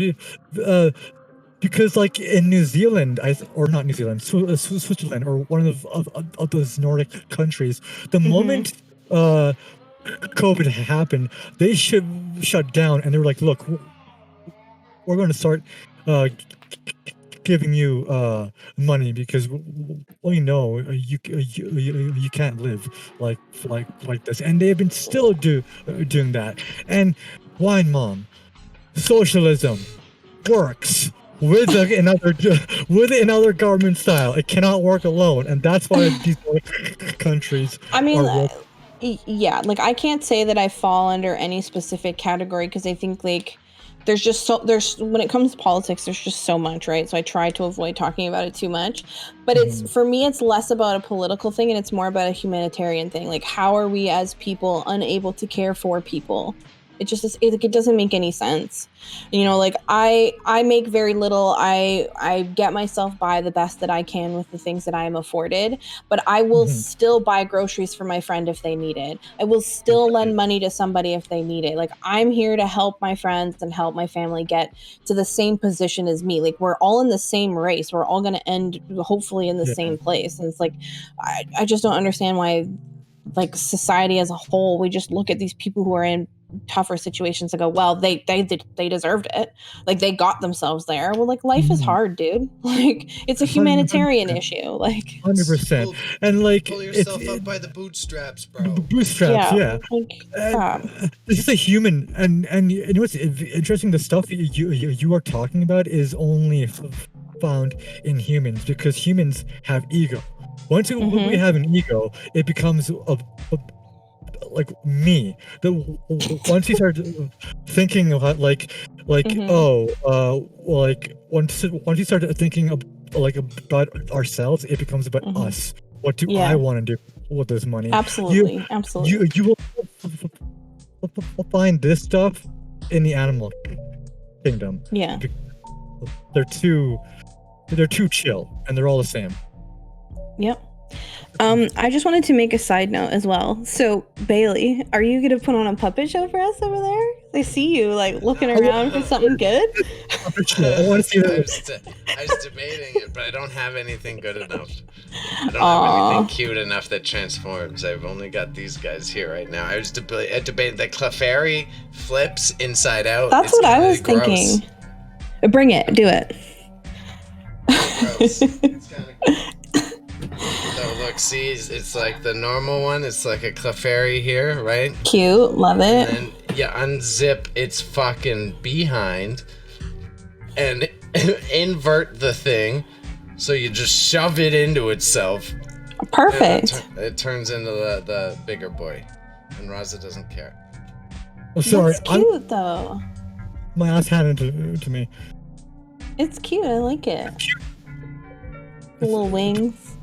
because like in New Zealand, not New Zealand, Switzerland, or one of those Nordic countries, the moment COVID happened, they should shut down, and they were like, "Look, we're going to start giving you money because we know you can't live like this," and they have been still doing that. And wine mom, socialism works with another government style. It cannot work alone, and that's why these countries. I mean, are yeah, like I can't say that I fall under any specific category because I think like there's when it comes to politics, there's just so much, right? So I try to avoid talking about it too much. But it's for me, it's less about a political thing and it's more about a humanitarian thing. Like, how are we as people unable to care for people? It just is, it doesn't make any sense. You know, like I make very little. I get myself by the best that I can with the things that I am afforded, but I will still buy groceries for my friend if they need it. I will still lend money to somebody if they need it. Like, I'm here to help my friends and help my family get to the same position as me. Like, we're all in the same race. We're all going to end hopefully in the same place. And it's like, I just don't understand why, like, society as a whole, we just look at these people who are in tougher situations and go, well, they deserved it. Like, they got themselves there. Well, like, life is hard, dude. Like, it's a humanitarian issue. Like, 100%. And like, pull yourself up by the bootstraps, bro. Bootstraps, yeah. Like, this is a human, and you know what's interesting? The stuff you are talking about is only found in humans because humans have ego. Once we have an ego, it becomes like me. Once you start thinking about like once you start thinking about ourselves, it becomes about us. What do I want to do with this money? Absolutely. You will find this stuff in the animal kingdom. Yeah. They're too chill, and they're all the same. Yep. I just wanted to make a side note as well. So, Bailey, are you going to put on a puppet show for us over there? I see you, like, looking around for something good. I want to see that. I was debating it, but I don't have anything good enough. I don't have anything cute enough that transforms. I've only got these guys here right now. I was debating the Clefairy flips inside out. That's what I was thinking. Bring it. Do it. Gross. It's kind of so look, see, it's like the normal one. It's like a Clefairy here, right? Cute, love it. And then you unzip its fucking behind and invert the thing, so you just shove it into itself. Perfect. It turns into the bigger boy, and Raza doesn't care. Oh, sorry, That's cute though. My ass handed to me. It's cute. I like it. The little wings.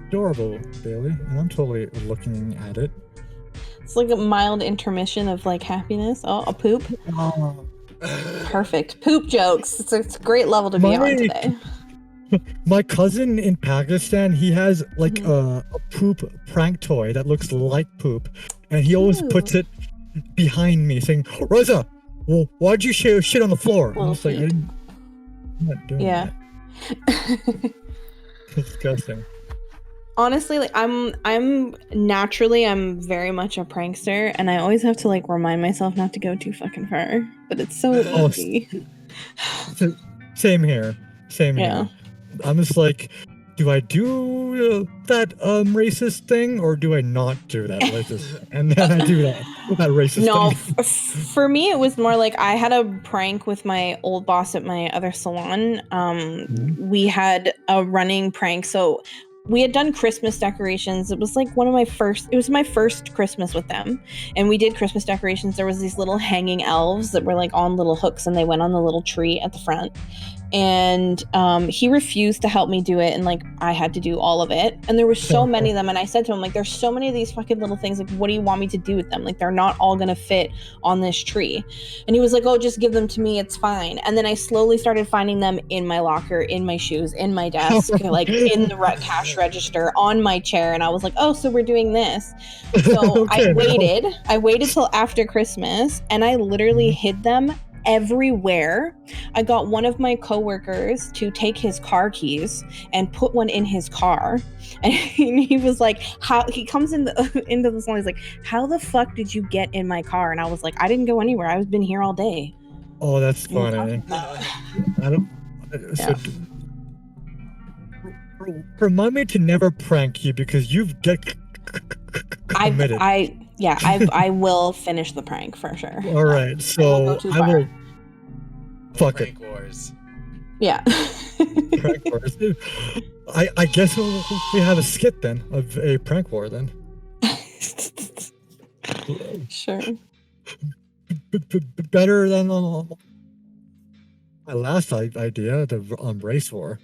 Adorable, Bailey, and I'm totally looking at it. It's like a mild intermission of like happiness. Oh, a poop. Perfect. Poop jokes. It's a great level to be on today. My cousin in Pakistan, he has like a poop prank toy that looks like poop, and he always puts it behind me, saying, "Raza, well, why'd you shit on the floor?" Well, I'm just like, I'm not doing that. Disgusting. Honestly, like I'm very much a prankster, and I always have to like remind myself not to go too fucking far. But it's so easy. Same here. Here. I'm just like, do I do that racist thing, or do I not do that racist? And then I do that racist thing. No, for me, it was more like I had a prank with my old boss at my other salon. We had a running prank, so we had done Christmas decorations. It was like my first Christmas with them. And we did Christmas decorations. There was these little hanging elves that were like on little hooks, and they went on the little tree at the front. And he refused to help me do it, and like I had to do all of it. And there were so many of them, and I said to him, like, there's so many of these fucking little things, like, what do you want me to do with them? Like, they're not all gonna fit on this tree. And he was like, oh, just give them to me, it's fine. And then I slowly started finding them in my locker, in my shoes, in my desk, like in the cash register, on my chair. And I was like, oh, so we're doing this. So I waited till after Christmas, and I literally hid them everywhere. I got one of my coworkers to take his car keys and put one in his car. And he was like, how he comes into the song, he's like, how the fuck did you get in my car? And I was like, I didn't go anywhere. I've been here all day. Oh, that's funny. I don't. So, remind me to never prank you because you've committed. I will finish the prank for sure. All right, so I will. Fuck Prank it. wars. Yeah. Prank wars. I guess we have a skit then of a prank war then. Sure. Better than my last idea, the race war.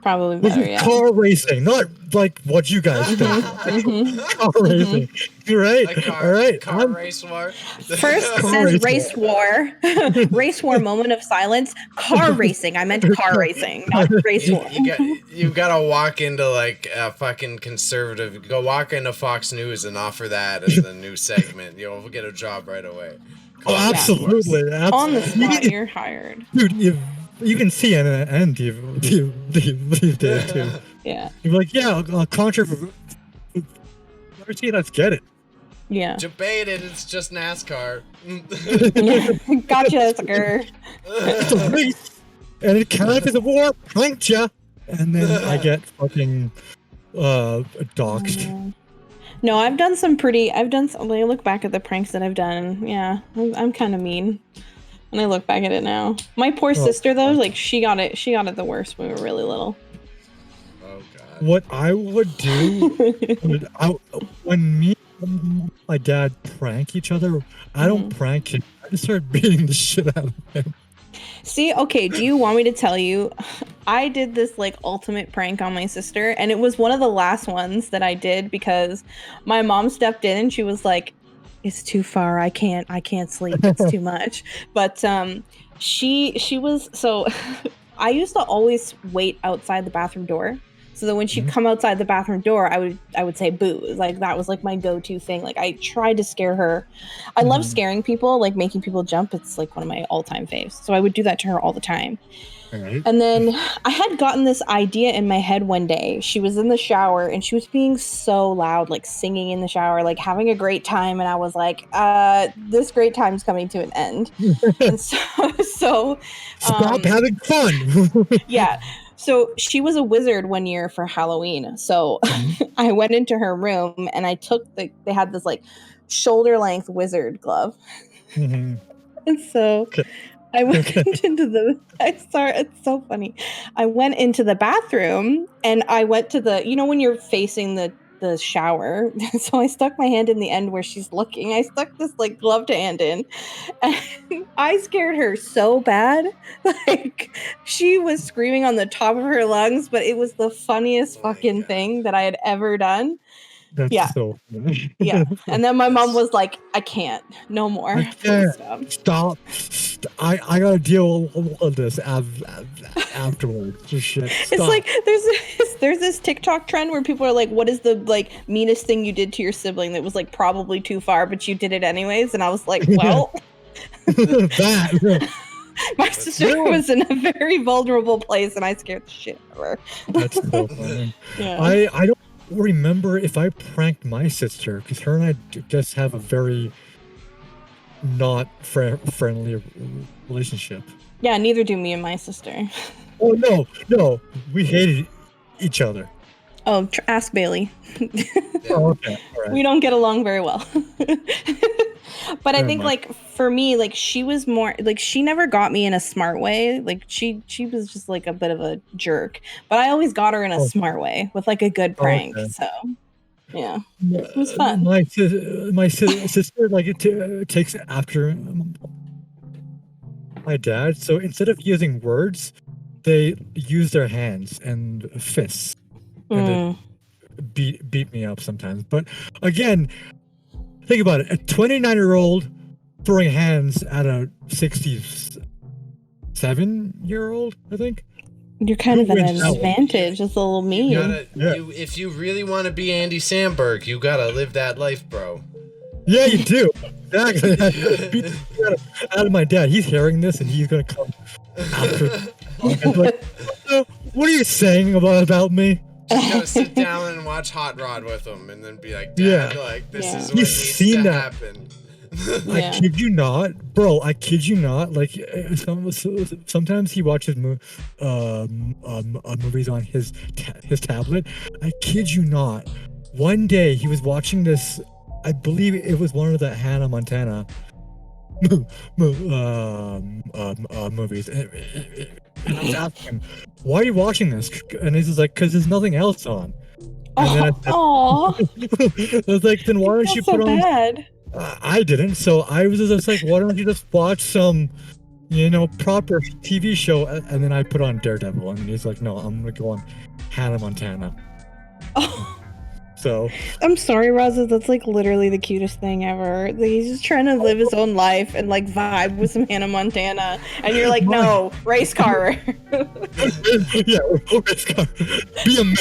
Probably better, yeah. Car racing, not like what you guys do. Car racing. You're right. All right. Car race war. First says race war. Race war moment of silence. Car racing. I meant car racing, not race war. You gotta walk into like a fucking conservative. Go walk into Fox News and offer that as the new segment. You'll get a job right away. Oh, absolutely. On the spot, you're hired. Dude, you can see an end these days too. Yeah. You're like, yeah, controversy. Let's get it. Yeah. Debate it. It's just NASCAR. Gotcha, sucker. It's a race, and it kind of is a war. Pranked ya, and then I get fucking doxed. No, I've done some. I look back at the pranks that I've done. Yeah, I'm kind of mean. And I look back at it now. My poor sister, though, like she got it the worst when we were really little. Oh God. What I would do when me and my dad prank each other, I don't prank him. I just start beating the shit out of him. See, okay, do you want me to tell you? I did this like ultimate prank on my sister, and it was one of the last ones that I did because my mom stepped in and she was like, it's too far. I can't sleep. It's too much. But she was so I used to always wait outside the bathroom door. So that when she'd come outside the bathroom door, I would say boo. Like that was like my go-to thing. Like I tried to scare her. I love scaring people, like making people jump. It's like one of my all-time faves. So I would do that to her all the time. Right. And then I had gotten this idea in my head one day. She was in the shower and she was being so loud, like singing in the shower, like having a great time. And I was like, this great time's coming to an end. And so stop having fun. Yeah. So she was a wizard one year for Halloween. So I went into her room and I took they had this like shoulder length wizard glove. And so I went into it's so funny. I went into the bathroom and I went to when you're facing the shower. So I stuck my hand in the end where she's looking. I stuck this like gloved hand in and I scared her so bad. Like she was screaming on the top of her lungs, but it was the funniest fucking thing that I had ever done. That's so funny. Yeah. And then my mom was like, I can't. No more. Stop. I gotta deal with this afterwards. Shit. Stop. It's like there's this TikTok trend where people are like, what is the like meanest thing you did to your sibling that was like probably too far, but you did it anyways? And I was like, well, that. My sister was in a very vulnerable place and I scared the shit out of her. That's so funny. Yeah. I don't remember if I pranked my sister because her and I just have a very not friendly relationship. Yeah, neither do me and my sister. Oh no, we hated each other. Oh, ask Bailey. Oh, okay, all right. We don't get along very well. But I think like for me, like she was more like she never got me in a smart way. Like she was just like a bit of a jerk. But I always got her in a smart way with like a good prank. Okay. So yeah, it was fun. My sister like it takes after my dad. So instead of using words, they use their hands and fists. And they beat me up sometimes. But again, think about it. A 29-year-old throwing hands at a 67-year-old, I think. You're kind of at an advantage. It's a little mean. If you really want to be Andy Samberg, you gotta live that life, bro. Yeah, you do. Exactly. I beat the shit out of my dad. He's hearing this and he's gonna come after. Like, what are you saying about me? Just gotta sit down and watch Hot Rod with him, and then be like, Dad, Yeah. like this is what He's needs seen to that. happen. I kid you not, bro. I kid you not. Like sometimes he watches movies on his tablet. I kid you not. One day he was watching this. I believe it was one of the Hannah Montana movies. And I was asking him, "Why are you watching this?" And he's just like, "Cause there's nothing else on." And then I was like, "Then why don't you put on?" Bad. I didn't, so I was just like, "Why don't you just watch some, proper TV show?" And then I put on Daredevil, and he's like, "No, I'm gonna go on Hannah Montana." So I'm sorry, Raza. That's like literally the cutest thing ever. Like, he's just trying to live his own life and like vibe with some Hannah Montana, and you're like, no, race car. Yeah, race car. Be a man.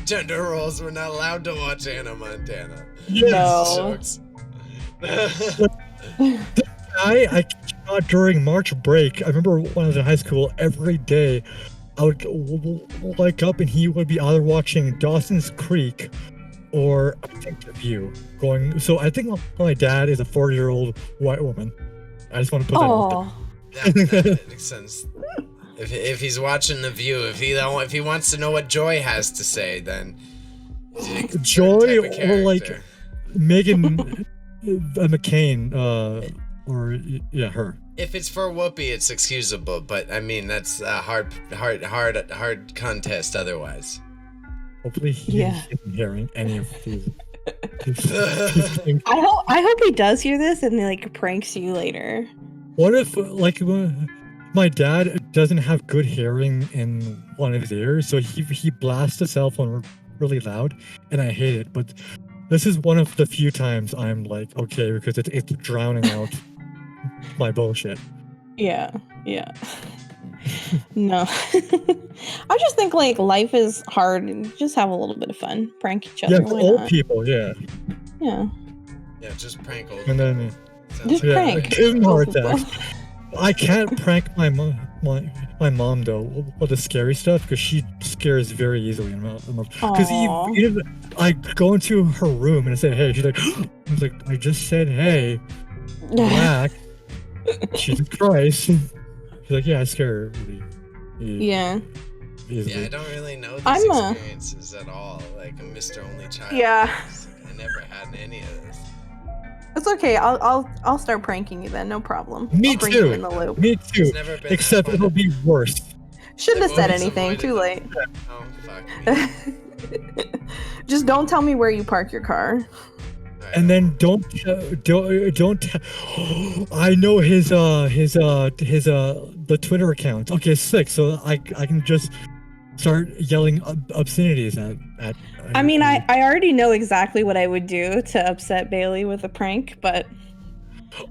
Gender roles. We're not allowed to watch Hannah Montana. Yes. No. I during March break, I remember when I was in high school, every day I would wake up and he would be either watching Dawson's Creek or I think The View. So I think my dad is a 40-year-old white woman. I just want to put that out there. That makes sense. If he's watching The View, if he wants to know what Joy has to say, then Joy or like Megan McCain, or her. If it's for Whoopi, it's excusable, but I mean that's a hard contest otherwise. Hopefully he isn't hearing any of these. I hope he does hear this and like pranks you later. What if like my dad doesn't have good hearing in one of his ears, so he blasts the cell phone really loud, and I hate it. But this is one of the few times I'm like, okay, because it's drowning out my bullshit. Yeah. No. I just think like life is hard and just have a little bit of fun. Prank each other. Yeah, for old people, yeah. Yeah. Yeah, just prank old And then just prank. give him heart attacks. I can't prank my mom though with the scary stuff because she scares very easily. Because even I go into her room and I say, "Hey," she's like, I just said, "Hey." Black. Jesus Christ. She's like, yeah, I scare her really easily. Yeah, I don't really know these experiences at all. Like, I'm Mr. Only Child. Yeah. I never had any of this. It's okay. I'll start pranking you then. No problem. Me I'll bring too. you in the loop. Me too. Except it'll be worse. Shouldn't have said anything. Too late. Oh, fuck me. Just don't tell me where you park your car. And then don't. I know his the Twitter account. Okay, sick. So I can just start yelling obscenities at. I mean, I already know exactly what I would do to upset Bailey with a prank, but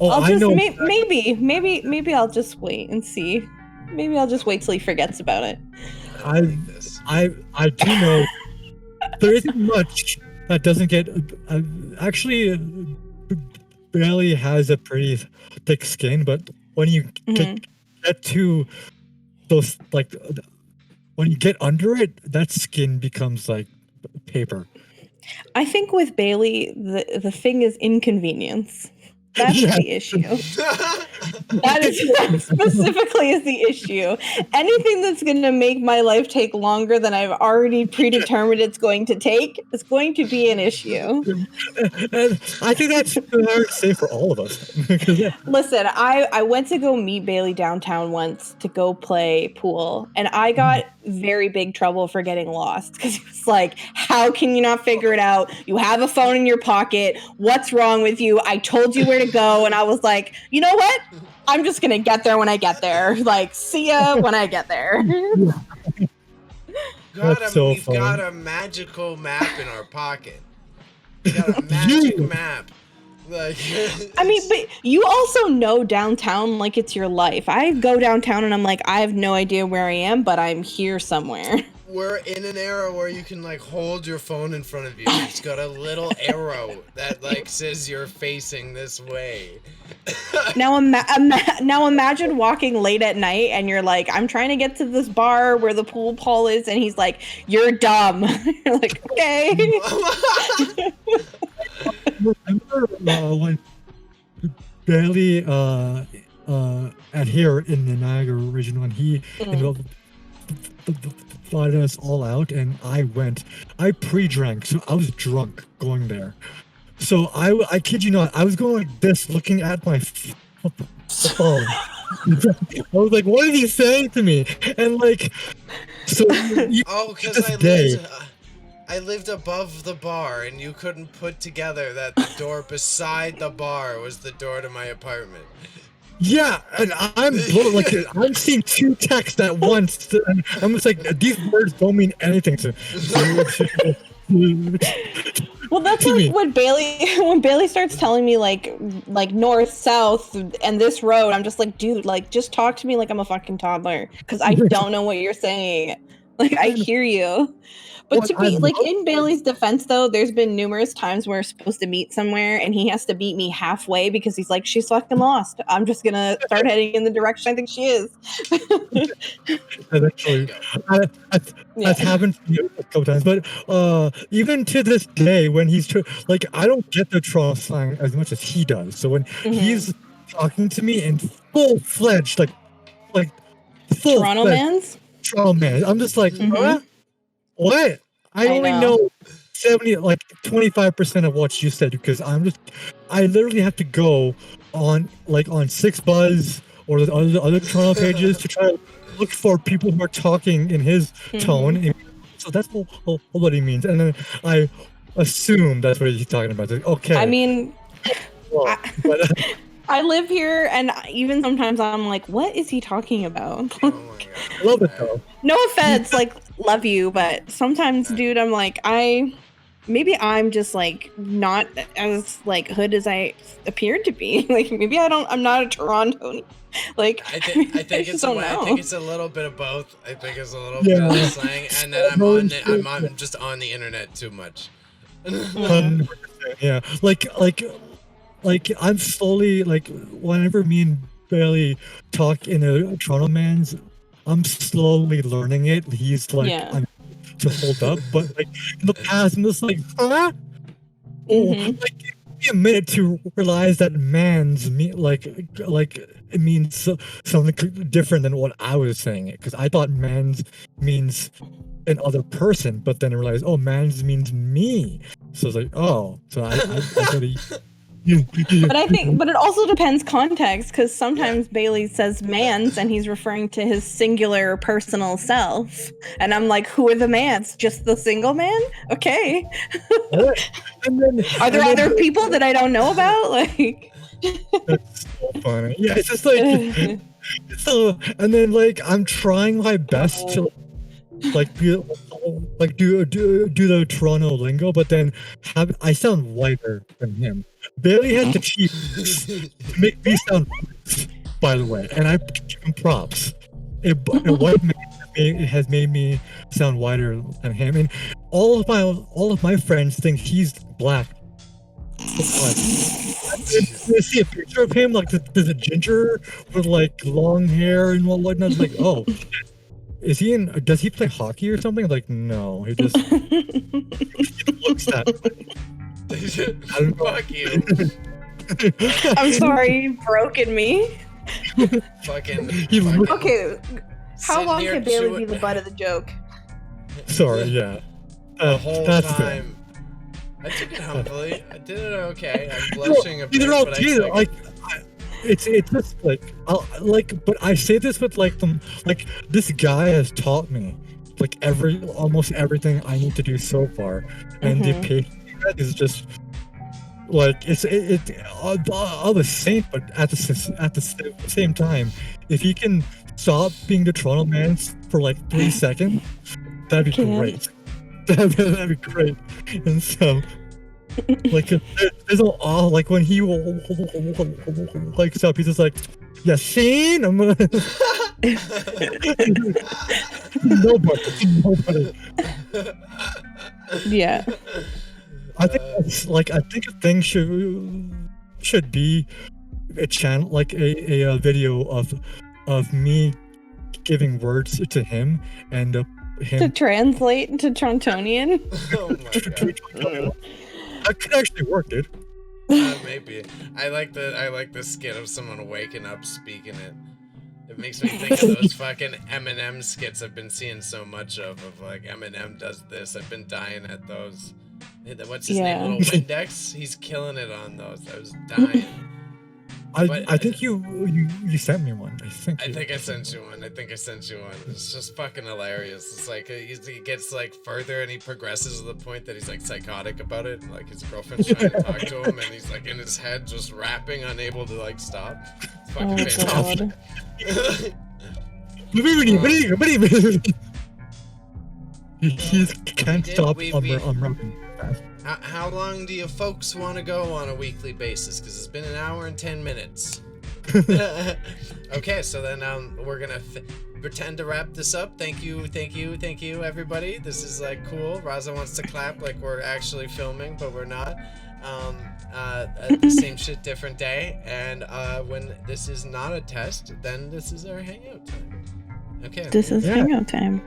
I know. Maybe I'll just wait and see. Maybe I'll just wait till he forgets about it. I do know there isn't much that doesn't get. Actually, Bailey has a pretty thick skin, but when you get to those, like, when you get under it, that skin becomes like paper. I think with Bailey, the thing is inconvenience. That's the issue. That is specifically is the issue. Anything that's going to make my life take longer than I've already predetermined it's going to take is going to be an issue. And I think that's hard to say for all of us. Listen, I went to go meet Bailey downtown once to go play pool, and I got very big trouble for getting lost because he was like, how can you not figure it out? You have a phone in your pocket. What's wrong with you? I told you where to go. And I was like, you know what? I'm just going to get there when I get there. Like, see ya when I get there. We've got a magical map in our pocket. We got a magic map. Like, I mean, but you also know downtown like it's your life. I go downtown and I'm like, I have no idea where I am, but I'm here somewhere. we're in an era where you can like hold your phone in front of you. It's got a little arrow that like says you're facing this way. Now imagine walking late at night and you're like, I'm trying to get to this bar where the pool hall is, and he's like, you're dumb. You're like, okay. Remember when Bailey at here in the Niagara region when he invited us all out, and I pre-drank, so I was drunk going there. So I kid you not, I was going like this, looking at my phone. I was like, what is he saying to me? And like, so because I lived above the bar, and you couldn't put together that the door beside the bar was the door to my apartment. Yeah, and I'm seeing two texts at once, and I'm just like, these words don't mean anything to Well, that's like when Bailey starts telling me like north, south, and this road. I'm just like, dude, like just talk to me like I'm a fucking toddler, because I don't know what you're saying. Like I hear you. But to be like in Bailey's defense, though, there's been numerous times where we're supposed to meet somewhere, and he has to meet me halfway because he's like, she's fucking lost. I'm just gonna start heading in the direction I think she is. Actually, that's happened to me a couple times. But even to this day, when he's like, I don't get the Toronto slang as much as he does. So when he's talking to me in full-fledged, like full Toronto mans, I'm just like, what? I only know 25% of what you said, because I literally have to go on 6buzz or the other Toronto pages to try to look for people who are talking in his tone. So that's what he means. And then I assume that's what he's talking about. Like, okay. I mean, I live here, and even sometimes I'm like, what is he talking about? Oh my God. I love it though. No offense, like, love you, but sometimes, dude, I'm like, maybe I'm just like not as like hood as I appeared to be. Like maybe I'm not a Toronto. Like I think it's a little bit of both. I think it's a little bit of slang, and then I'm just on the internet too much. Yeah, like I'm slowly, like, whenever me and Bailey talk in a Toronto man's, I'm slowly learning it. He's like, I'm to hold up, but like in the past, I'm just like, huh? Like, it took me a minute to realize that man's like it means something different than what I was saying it, because I thought man's means an other person, but then I realized, oh, man's means me. So it's like, oh, so I sort of. But it also depends context, because sometimes Bailey says mans and he's referring to his singular personal self, and I'm like, who are the mans? Just the single man? Okay. Are there other people that I don't know about? Like, that's so funny. Yeah, it's just like so, and then like I'm trying my best to like do the Toronto lingo, but then I sound whiter than him. Bailey has to cheat to make me sound white, by the way, and I give him props. A white man has made me sound whiter than him, and all of my friends think he's black. You see a picture of him, like there's a ginger with like long hair and whatnot. It's like, oh, is he in? Does he play hockey or something? Like, no, he just he looks that way. Fuck you. I'm sorry, you've broken me. Okay, how long can Bailey be the butt of the joke? Sorry, yeah. The whole time. I took it humbly. I did it okay. I'm blushing a bit, but I took it. Like, it's just but I say this with like this guy has taught me like almost everything I need to do so far, and the patience is just like I'm a saint, but at the same time, if he can stop being the Toronto man for like 3 seconds, that'd be great. That'd be great. And so, like, there's all like when he like stop, he's just like, yeah, seen. I'm gonna. Nobody. Yeah. I think I think a thing should be a channel, like a video of me giving words to him and To him. translate to Trontonian. Oh my god. That could actually work, dude. Maybe. I like the skit of someone waking up speaking it. It makes me think of those fucking Eminem skits I've been seeing so much of like Eminem does this. I've been dying at those. What's his name? Little Windex? He's killing it on those. I was dying. I think you sent me one. I think I sent you one. It's just fucking hilarious. It's like he gets like further and he progresses to the point that he's like psychotic about it. Like his girlfriend's trying to talk to him and he's like in his head just rapping, unable to like stop. It's fucking fantastic. He can't stop rapping fast. How long do you folks want to go on a weekly basis? Because it's been an hour and 10 minutes. Okay, so then we're gonna pretend to wrap this up. Thank you, everybody. This is like cool. Raza wants to clap like we're actually filming, but we're not. Same shit, different day. And when this is not a test, then this is our hangout time. Okay. This is hangout time.